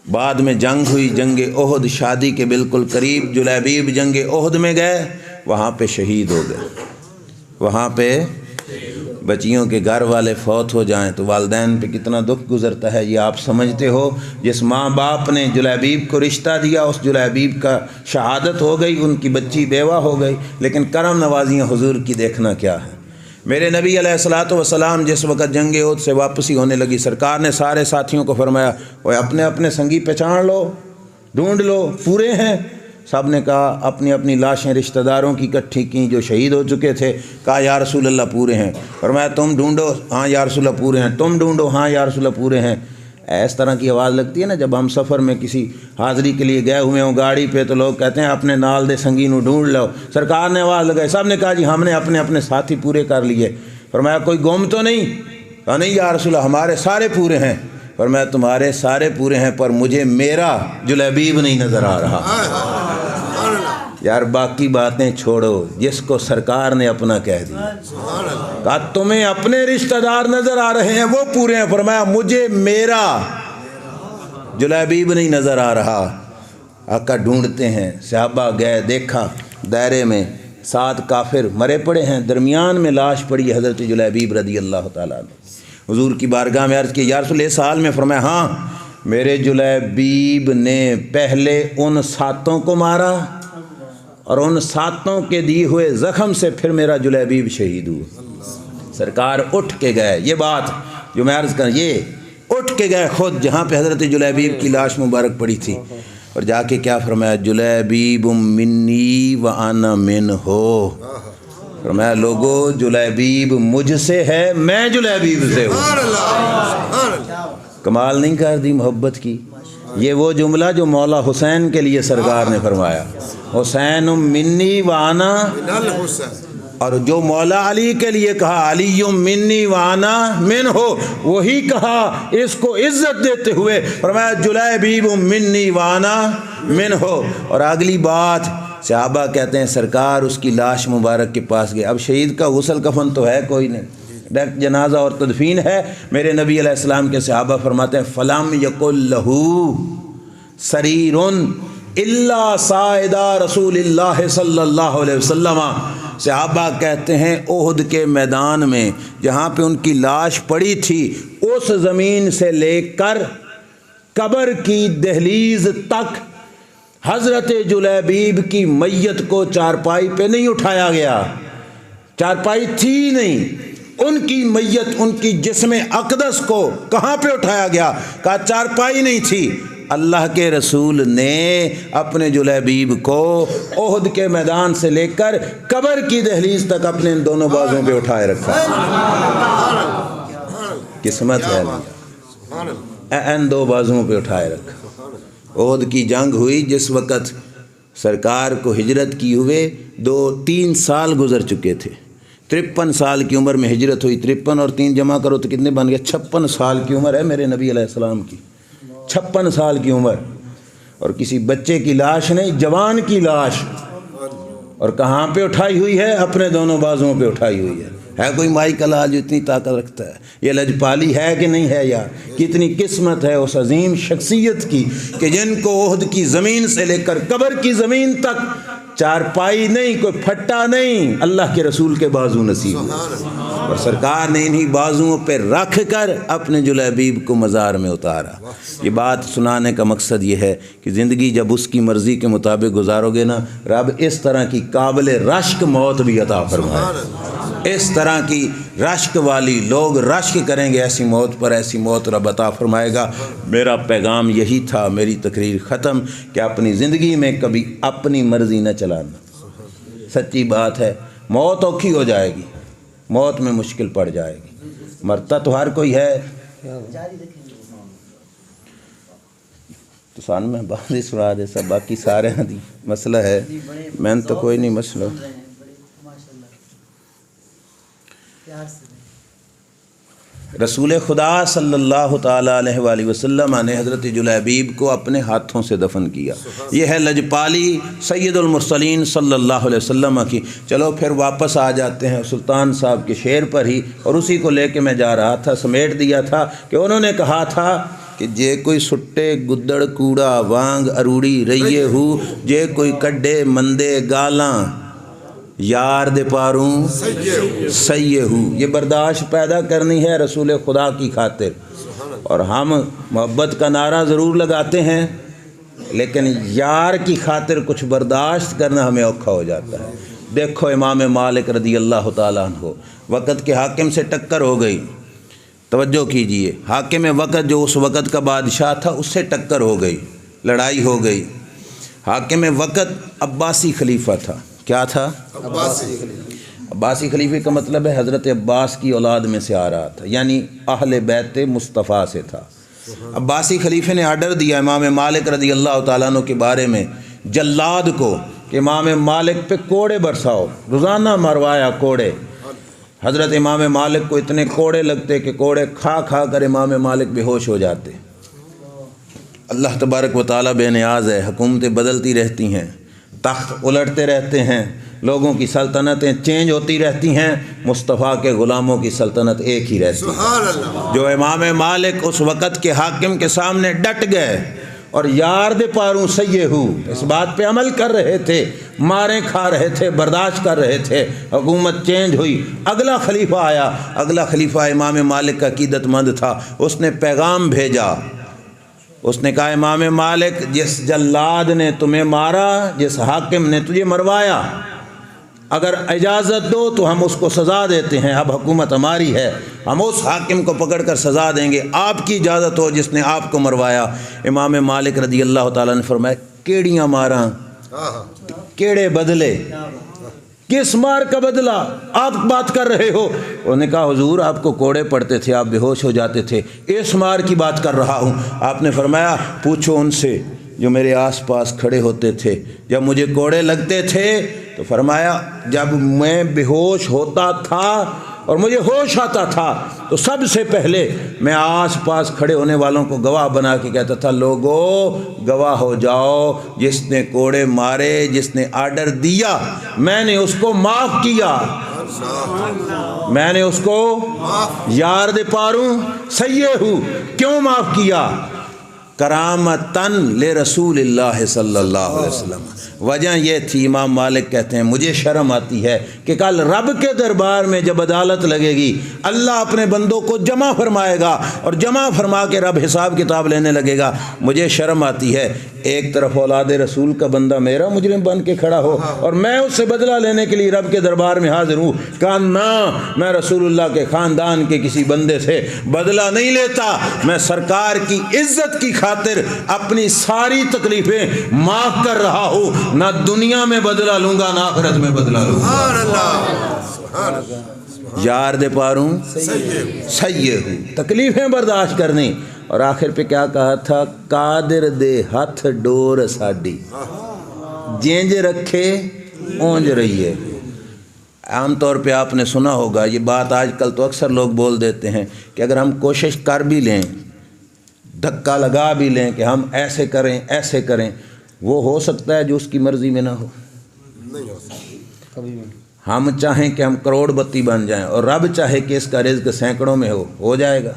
بعد میں جنگ ہوئی، جنگ احد، شادی کے بالکل قریب جلیبیب جنگ احد میں گئے، وہاں پہ شہید ہو گئے، وہاں پہ بچیوں کے گھر والے فوت ہو جائیں تو والدین پہ کتنا دکھ گزرتا ہے، یہ آپ سمجھتے ہو؟ جس ماں باپ نے جلیبیب کو رشتہ دیا، اس جلیبیب کا شہادت ہو گئی، ان کی بچی بیوہ ہو گئی، لیکن کرم نوازیاں حضور کی دیکھنا کیا ہے۔ میرے نبی علیہ الصلوۃ والسلام جس وقت جنگ احد سے واپسی ہونے لگی، سرکار نے سارے ساتھیوں کو فرمایا، وہ اپنے اپنے سنگی پہچان لو، ڈھونڈ لو، پورے ہیں؟ سب نے کہا اپنی اپنی لاشیں رشتہ داروں کی اکٹھی کیں جو شہید ہو چکے تھے، کہا یا رسول اللہ پورے ہیں۔ فرمایا تم ڈھونڈو، ہاں یا رسول اللہ پورے ہیں، تم ڈھونڈو، ہاں یا رسول اللہ پورے ہیں۔ اس طرح کی آواز لگتی ہے نا جب ہم سفر میں کسی حاضری کے لیے گئے ہوئے ہوں گاڑی پہ، تو لوگ کہتے ہیں اپنے نال دے سنگی نو ڈھونڈ لو۔ سرکار نے آواز لگائی، سب نے کہا جی ہم نے اپنے اپنے ساتھی پورے کر لیے۔ فرمایا کوئی گم تو نہیں؟ کہا نہیں یا رسول اللہ ہمارے سارے پورے ہیں۔ فرمایا تمہارے سارے پورے ہیں پر مجھے میرا جلیبیب نہیں نظر آ رہا۔ یار باقی باتیں چھوڑو، جس کو سرکار نے اپنا کہہ دیا، کہا تمہیں اپنے رشتہ دار نظر آ رہے ہیں وہ پورے ہیں، فرمایا مجھے میرا جلیبیب نہیں نظر آ رہا۔ آقا ڈھونڈتے ہیں، صحابہ گئے، دیکھا دائرے میں 7 کافر مرے پڑے ہیں، درمیان میں لاش پڑی ہے حضرت جلیبیب رضی اللہ تعالیٰ عنہ۔ حضور کی بارگاہ میں عرض کی یا رسول اللہ اس حال میں؟ فرمایا ہاں میرے جلیبیب نے پہلے ان 7 کو مارا اور ان 7 کے دیے ہوئے زخم سے پھر میرا جلیبیب شہید ہوا۔ سرکار اٹھ کے گئے، یہ بات جو میں عرض کر، یہ اٹھ کے گئے خود جہاں پہ حضرت جلیبیب کی لاش مبارک پڑی تھی، اور جا کے کیا فرمایا؟ جلیبیب منی وانا منہ۔ فرمایا لوگو جلیبیب مجھ سے ہے، میں جلیبیب سے ہوں۔ کمال نہیں کر دی محبت کی؟ یہ وہ جملہ جو مولا حسین کے لیے سرکار نے فرمایا، حسین منی وانا، اور جو مولا علی کے لیے کہا علی منی وانا من ہو، وہی کہا اس کو عزت دیتے ہوئے، فرمایا جلیبیب منی وانا من ہو۔ اور اگلی بات صحابہ کہتے ہیں سرکار اس کی لاش مبارک کے پاس گئے، اب شہید کا غسل کفن تو ہے کوئی نہیں، ڈائریکٹ جنازہ اور تدفین ہے۔ میرے نبی علیہ السلام کے صحابہ فرماتے ہیں فلم یقل لہو سریر الا سائدہ رسول اللہ صلی اللہ علیہ وسلم۔ صحابہ کہتے ہیں احد کے میدان میں جہاں پہ ان کی لاش پڑی تھی، اس زمین سے لے کر قبر کی دہلیز تک حضرت جلیبیب کی میت کو چارپائی پہ نہیں اٹھایا گیا، چارپائی تھی نہیں، ان کی میت، ان کی جسم اقدس کو کہاں پہ اٹھایا گیا؟ کہا چارپائی نہیں تھی، اللہ کے رسول نے اپنے جلیبیب کو احد کے میدان سے لے کر قبر کی دہلیز تک اپنے ان دونوں بازوں پہ اٹھائے رکھا۔ قسمت ہے ان 2 بازوں پہ اٹھائے رکھا۔ احد کی جنگ ہوئی جس وقت سرکار کو ہجرت کی ہوئے 2-3 سال گزر چکے تھے، 53 سال کی عمر میں ہجرت ہوئی، 53 اور 3 جمع کرو تو کتنے بن گئے؟ 56 سال کی عمر ہے میرے نبی علیہ السلام کی، 56 سال کی عمر، اور کسی بچے کی لاش نہیں، جوان کی لاش، اور کہاں پہ اٹھائی ہوئی ہے؟ اپنے دونوں بازوؤں پہ اٹھائی ہوئی ہے۔ ہے کوئی مائی کا لال جو اتنی طاقت رکھتا ہے؟ یہ لجپالی ہے کہ نہیں ہے یار؟ کتنی قسمت ہے اس عظیم شخصیت کی کہ جن کو احد کی زمین سے لے کر قبر کی زمین تک چارپائی نہیں، کوئی پھٹا نہیں، اللہ کے رسول کے بازو نصیب ہوئے، اور سرکار نے انہی بازوؤں پہ رکھ کر اپنے جلیبیب کو مزار میں اتارا۔ یہ بات سنانے کا مقصد یہ ہے کہ زندگی جب اس کی مرضی کے مطابق گزارو گے نا، رب اس طرح کی قابل رشک موت بھی عطا فرمائے، اس طرح کی رشک والی، لوگ رشک کریں گے ایسی موت پر، ایسی موت رب عطا فرمائے گا۔ میرا پیغام یہی تھا، میری تقریر ختم، کہ اپنی زندگی میں کبھی اپنی مرضی نہ چلانا۔ سچی بات ہے، موت اوکھی ہو جائے گی، موت میں مشکل پڑ جائے گی، مرتا تو ہر کوئی ہے۔ تو سان میں بات ہی سنا دے سب، باقی سارے دی مسئلہ ہے، میں تو کوئی نہیں مسئلہ۔ رسول خدا صلی اللہ تعالیٰ علیہ وآلہ وسلم نے حضرت جلیبیب کو اپنے ہاتھوں سے دفن کیا۔ یہ ہے لجپالی سید المرسلین صلی اللہ علیہ وسلم کی۔ چلو پھر واپس آ جاتے ہیں سلطان صاحب کے شعر پر ہی، اور اسی کو لے کے میں جا رہا تھا، سمیٹ دیا تھا کہ انہوں نے کہا تھا کہ جے کوئی سٹے گدڑ کوڑا وانگ اروڑی رہیے ہو، جے کوئی کڈے مندے گالاں، یار دے پاروں سیہو، یہ برداشت پیدا کرنی ہے رسول خدا کی خاطر۔ اور ہم محبت کا نعرہ ضرور لگاتے ہیں لیکن یار کی خاطر کچھ برداشت کرنا ہمیں اوکھا ہو جاتا ہے۔ دیکھو امام مالک رضی اللہ تعالیٰ عنہ، وقت کے حاکم سے ٹکر ہو گئی، توجہ کیجئے، حاکم وقت جو اس وقت کا بادشاہ تھا اس سے ٹکر ہو گئی، لڑائی ہو گئی۔ حاکم وقت عباسی خلیفہ تھا۔ کیا تھا؟ عباسی خلیفے کا مطلب ہے حضرت عباس کی اولاد میں سے آ رہا تھا، یعنی اہل بیت مصطفیٰ سے تھا۔ عباسی خلیفے نے آرڈر دیا امام مالک رضی اللہ تعالیٰ عنہ کے بارے میں جلاد کو کہ امام مالک پہ کوڑے برساؤ، روزانہ مروایا کوڑے۔ حضرت امام مالک کو اتنے کوڑے لگتے کہ کوڑے کھا کھا کر امام مالک بے ہوش ہو جاتے۔ اللہ تبارک و تعالیٰ بے نیاز ہے، حکومتیں بدلتی رہتی ہیں، تخت الٹتے رہتے ہیں، لوگوں کی سلطنتیں چینج ہوتی رہتی ہیں، مصطفیٰ کے غلاموں کی سلطنت ایک ہی رہتی ہے۔ جو امام مالک اس وقت کے حاکم کے سامنے ڈٹ گئے اور یار دے پاروں سیہو اس بات پہ عمل کر رہے تھے، ماریں کھا رہے تھے، برداشت کر رہے تھے، حکومت چینج ہوئی، اگلا خلیفہ آیا۔ اگلا خلیفہ امام مالک کا عقیدت مند تھا، اس نے پیغام بھیجا، اس نے کہا امام مالک، جس جلاد نے تمہیں مارا، جس حاکم نے تجھے مروایا، اگر اجازت دو تو ہم اس کو سزا دیتے ہیں، اب حکومت ہماری ہے، ہم اس حاکم کو پکڑ کر سزا دیں گے، آپ کی اجازت ہو جس نے آپ کو مروایا۔ امام مالک رضی اللہ تعالیٰ نے فرمایا کیڑیاں ماراں، کیڑے بدلے، کس مار کا بدلہ آپ بات کر رہے ہو؟ انہوں نے کہا حضور آپ کو کوڑے پڑتے تھے، آپ بے ہوش ہو جاتے تھے، اس مار کی بات کر رہا ہوں۔ آپ نے فرمایا پوچھو ان سے جو میرے آس پاس کھڑے ہوتے تھے جب مجھے کوڑے لگتے تھے، تو فرمایا جب میں بے ہوش ہوتا تھا اور مجھے ہوش آتا تھا تو سب سے پہلے میں آس پاس کھڑے ہونے والوں کو گواہ بنا کے کہتا تھا لوگو گواہ ہو جاؤ، جس نے کوڑے مارے، جس نے آرڈر دیا، میں نے اس کو معاف کیا، میں نے اس کو یار دے پاروں سیہو کیوں معاف کیا؟ کرامتن لرسول اللہ صلی اللہ علیہ وسلم۔ وجہ یہ تھی، امام مالک کہتے ہیں مجھے شرم آتی ہے کہ کل رب کے دربار میں جب عدالت لگے گی، اللہ اپنے بندوں کو جمع فرمائے گا اور جمع فرما کے رب حساب کتاب لینے لگے گا، مجھے شرم آتی ہے ایک طرف اولاد رسول کا بندہ میرا مجرم بن کے کھڑا ہو اور میں اس سے بدلہ لینے کے لیے رب کے دربار میں حاضر ہوں۔ کہا نہ، میں رسول اللہ کے خاندان کے کسی بندے سے بدلہ نہیں لیتا، میں سرکار کی عزت کی خاطر اپنی ساری تکلیفیں معاف کر رہا ہوں، نہ دنیا میں بدلہ لوں گا نہ آخرت میں بدلہ لوں گا۔ یار دے پاروں سیہو، تکلیفیں برداشت کرنی۔ اور آخر پہ کیا کہا تھا؟ قادر دے ہاتھ ڈور ساڈی، جینج رکھے اونج رہیے۔ عام طور پہ آپ نے سنا ہوگا یہ بات، آج کل تو اکثر لوگ بول دیتے ہیں کہ اگر ہم کوشش کر بھی لیں، دھکا لگا بھی لیں کہ ہم ایسے کریں ایسے کریں، وہ ہو سکتا ہے جو اس کی مرضی میں نہ ہو۔ ہم چاہیں کہ ہم کروڑ بتی بن جائیں اور رب چاہے کہ اس کا رزق سینکڑوں میں ہو جائے گا؟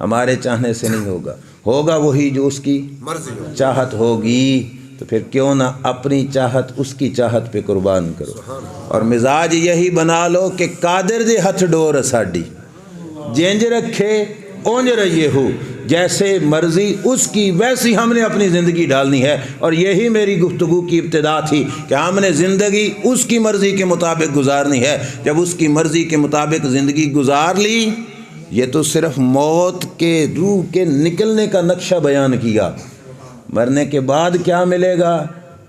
ہمارے چاہنے سے نہیں ہوگا، ہوگا وہی جو اس کی چاہت ہوگی۔ تو پھر کیوں نہ اپنی چاہت اس کی چاہت پہ قربان کرو، اور مزاج یہی بنا لو کہ قادر دے ہتھ ڈور ساڈی، جینج رکھے اونج رہیے ہو، جیسے مرضی اس کی ویسی ہم نے اپنی زندگی ڈالنی ہے۔ اور یہی میری گفتگو کی ابتدا تھی کہ ہم نے زندگی اس کی مرضی کے مطابق گزارنی ہے۔ جب اس کی مرضی کے مطابق زندگی گزار لی، یہ تو صرف موت کے روح کے نکلنے کا نقشہ بیان کیا، مرنے کے بعد کیا ملے گا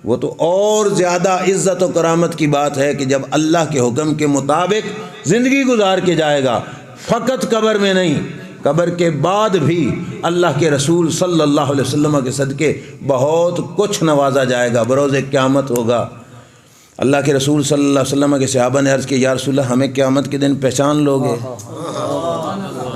وہ تو اور زیادہ عزت و کرامت کی بات ہے کہ جب اللہ کے حکم کے مطابق زندگی گزار کے جائے گا، فقط قبر میں نہیں، قبر کے بعد بھی اللہ کے رسول صلی اللہ علیہ وسلم کے صدقے بہت کچھ نوازا جائے گا، بروز قیامت ہوگا۔ اللہ کے رسول صلی اللہ علیہ وسلم کے صحابہ نے عرض کی یا رسول اللہ ہمیں قیامت کے دن پہچان لوگے؟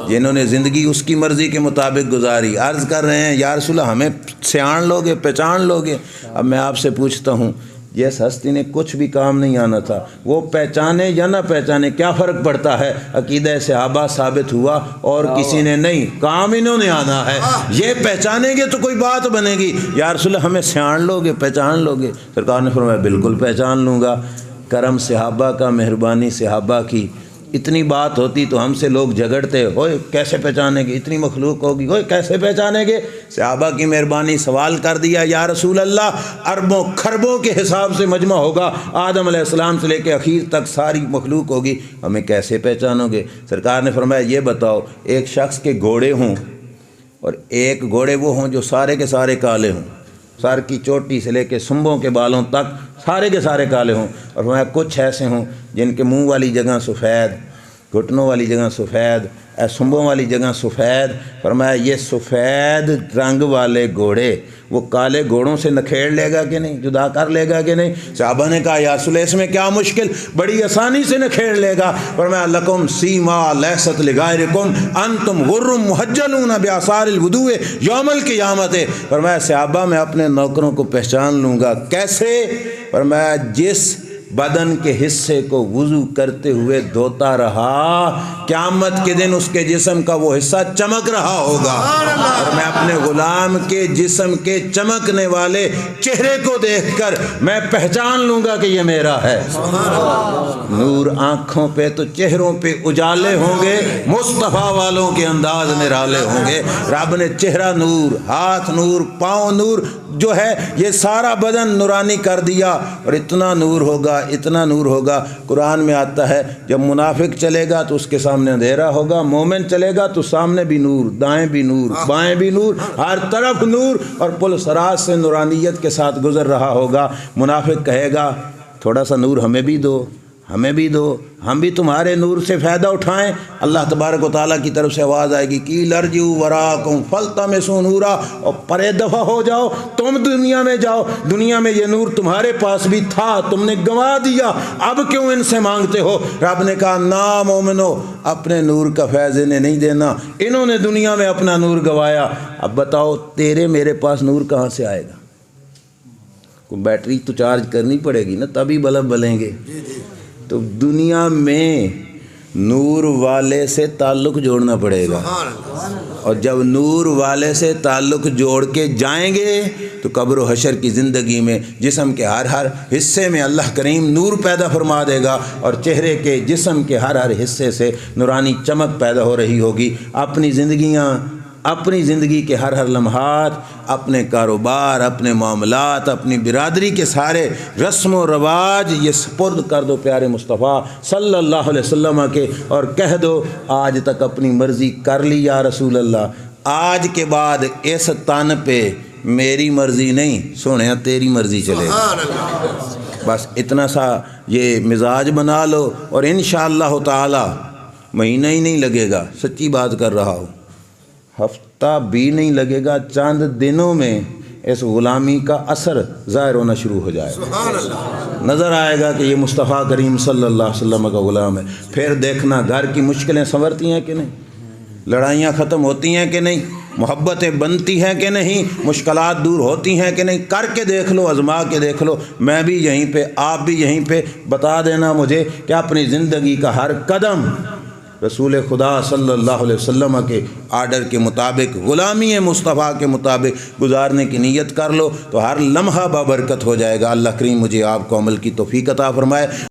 جنہوں نے زندگی اس کی مرضی کے مطابق گزاری عرض کر رہے ہیں یا رسول اللہ ہمیں سیان لوگے، پہچان لوگے؟ اب میں آپ سے پوچھتا ہوں، جس ہستی نے کچھ بھی کام نہیں آنا تھا وہ پہچانے یا نہ پہچانے کیا فرق پڑتا ہے؟ عقیدہ صحابہ ثابت ہوا اور کسی نے نہیں، کام انہوں نے آنا ہے، یہ پہچانیں گے تو کوئی بات بنے گی۔ یا رسول اللہ ہمیں سیان لوگے، پہچان لوگے؟ سرکار نے فرمایا بالکل پہچان لوں گا۔ کرم صحابہ کا، مہربانی صحابہ کی، اتنی بات ہوتی تو ہم سے لوگ جھگڑتے، ہوئے کیسے پہچانیں گے، اتنی مخلوق ہوگی، ہوئے کیسے پہچانیں گے؟ صحابہ کی مہربانی، سوال کر دیا یا رسول اللہ اربوں کھربوں کے حساب سے مجمع ہوگا، آدم علیہ السلام سے لے کے اخیر تک ساری مخلوق ہوگی، ہمیں کیسے پہچانو گے؟ سرکار نے فرمایا یہ بتاؤ، ایک شخص کے گھوڑے ہوں اور ایک گھوڑے وہ ہوں جو سارے کے سارے کالے ہوں، سر کی چوٹی سے لے کے سنبوں کے بالوں تک سارے کے سارے کالے ہوں، اور فرمایا کچھ ایسے ہوں جن کے منہ والی جگہ سفید، گھٹنوں والی جگہ سفید، سنبوں والی جگہ سفید، فرمایا یہ سفید رنگ والے گھوڑے وہ کالے گھوڑوں سے نکھیڑ لے گا کہ نہیں، جدا کر لے گا کہ نہیں؟ صحابہ نے کہا یا رسول اللہ، اس میں کیا مشکل، بڑی آسانی سے نکھیڑ لے گا۔ فرمایا لکم سیما لیست لغیرکم انتم غر محجلون بآثار الوضوء یوم القیامت۔ فرمایا صحابہ میں اپنے نوکروں کو پہچان لوں گا، کیسے؟ فرمایا جس بدن کے حصے کو وضو کرتے ہوئے دھوتا رہا، قیامت کے دن اس کے جسم کا وہ حصہ چمک رہا ہوگا، اور میں اپنے غلام کے جسم کے چمکنے والے چہرے کو دیکھ کر میں پہچان لوں گا کہ یہ میرا ہے۔ نور آنکھوں پہ تو چہروں پہ اجالے ہوں گے، مصطفیٰ والوں کے انداز نرالے ہوں گے۔ رب نے چہرہ نور، ہاتھ نور، پاؤں نور، جو ہے یہ سارا بدن نورانی کر دیا، اور اتنا نور ہوگا، اتنا نور ہوگا۔ قرآن میں آتا ہے جب منافق چلے گا تو اس کے سامنے اندھیرا ہوگا، مومن چلے گا تو سامنے بھی نور، دائیں بھی نور، بائیں بھی نور، ہر طرف نور، اور پل صراط سے نورانیت کے ساتھ گزر رہا ہوگا۔ منافق کہے گا تھوڑا سا نور ہمیں بھی دو، ہمیں بھی دو، ہم بھی تمہارے نور سے فائدہ اٹھائیں۔ اللہ تبارک و تعالیٰ کی طرف سے آواز آئے گی کہ لرجو وراکم فلتمسوا نورا، اور پرے دفع ہو جاؤ، تم دنیا میں جاؤ، دنیا میں یہ نور تمہارے پاس بھی تھا، تم نے گنوا دیا، اب کیوں ان سے مانگتے ہو؟ رب نے کہا نا مومنو، اپنے نور کا فیض انہیں نہیں دینا، انہوں نے دنیا میں اپنا نور گنوایا، اب بتاؤ تیرے میرے پاس نور کہاں سے آئے گا؟ کوئی بیٹری تو چارج کرنی پڑے گی نا، تبھی بلب بلیں گے۔ تو دنیا میں نور والے سے تعلق جوڑنا پڑے گا، اور جب نور والے سے تعلق جوڑ کے جائیں گے تو قبر و حشر کی زندگی میں جسم کے ہر ہر حصے میں اللہ کریم نور پیدا فرما دے گا، اور چہرے کے جسم کے ہر ہر حصے سے نورانی چمک پیدا ہو رہی ہوگی۔ اپنی زندگی کے ہر ہر لمحات، اپنے کاروبار، اپنے معاملات، اپنی برادری کے سارے رسم و رواج یہ سپرد کر دو پیارے مصطفیٰ صلی اللہ علیہ وسلم کے، اور کہہ دو آج تک اپنی مرضی کر لی یا رسول اللہ، آج کے بعد اس تن پہ میری مرضی نہیں، سونے تیری مرضی چلے گی۔ بس اتنا سا یہ مزاج بنا لو، اور انشاءاللہ تعالی مہینہ ہی نہیں لگے گا، سچی بات کر رہا ہوں، ہفتہ بھی نہیں لگے گا، چند دنوں میں اس غلامی کا اثر ظاہر ہونا شروع ہو جائے گا، نظر آئے گا کہ یہ مصطفیٰ کریم صلی اللہ علیہ وسلم کا غلام ہے۔ پھر دیکھنا گھر کی مشکلیں سنورتی ہیں کہ نہیں، لڑائیاں ختم ہوتی ہیں کہ نہیں، محبتیں بنتی ہیں کہ نہیں، مشکلات دور ہوتی ہیں کہ نہیں، کر کے دیکھ لو، آزما کے دیکھ لو، میں بھی یہیں پہ، آپ بھی یہیں پہ، بتا دینا مجھے کہ اپنی زندگی کا ہر قدم رسول خدا صلی اللہ علیہ وسلم کے آرڈر کے مطابق، غلامی مصطفیٰ کے مطابق گزارنے کی نیت کر لو تو ہر لمحہ بابرکت ہو جائے گا۔ اللہ کریم مجھے آپ کو عمل کی توفیق عطا فرمائے۔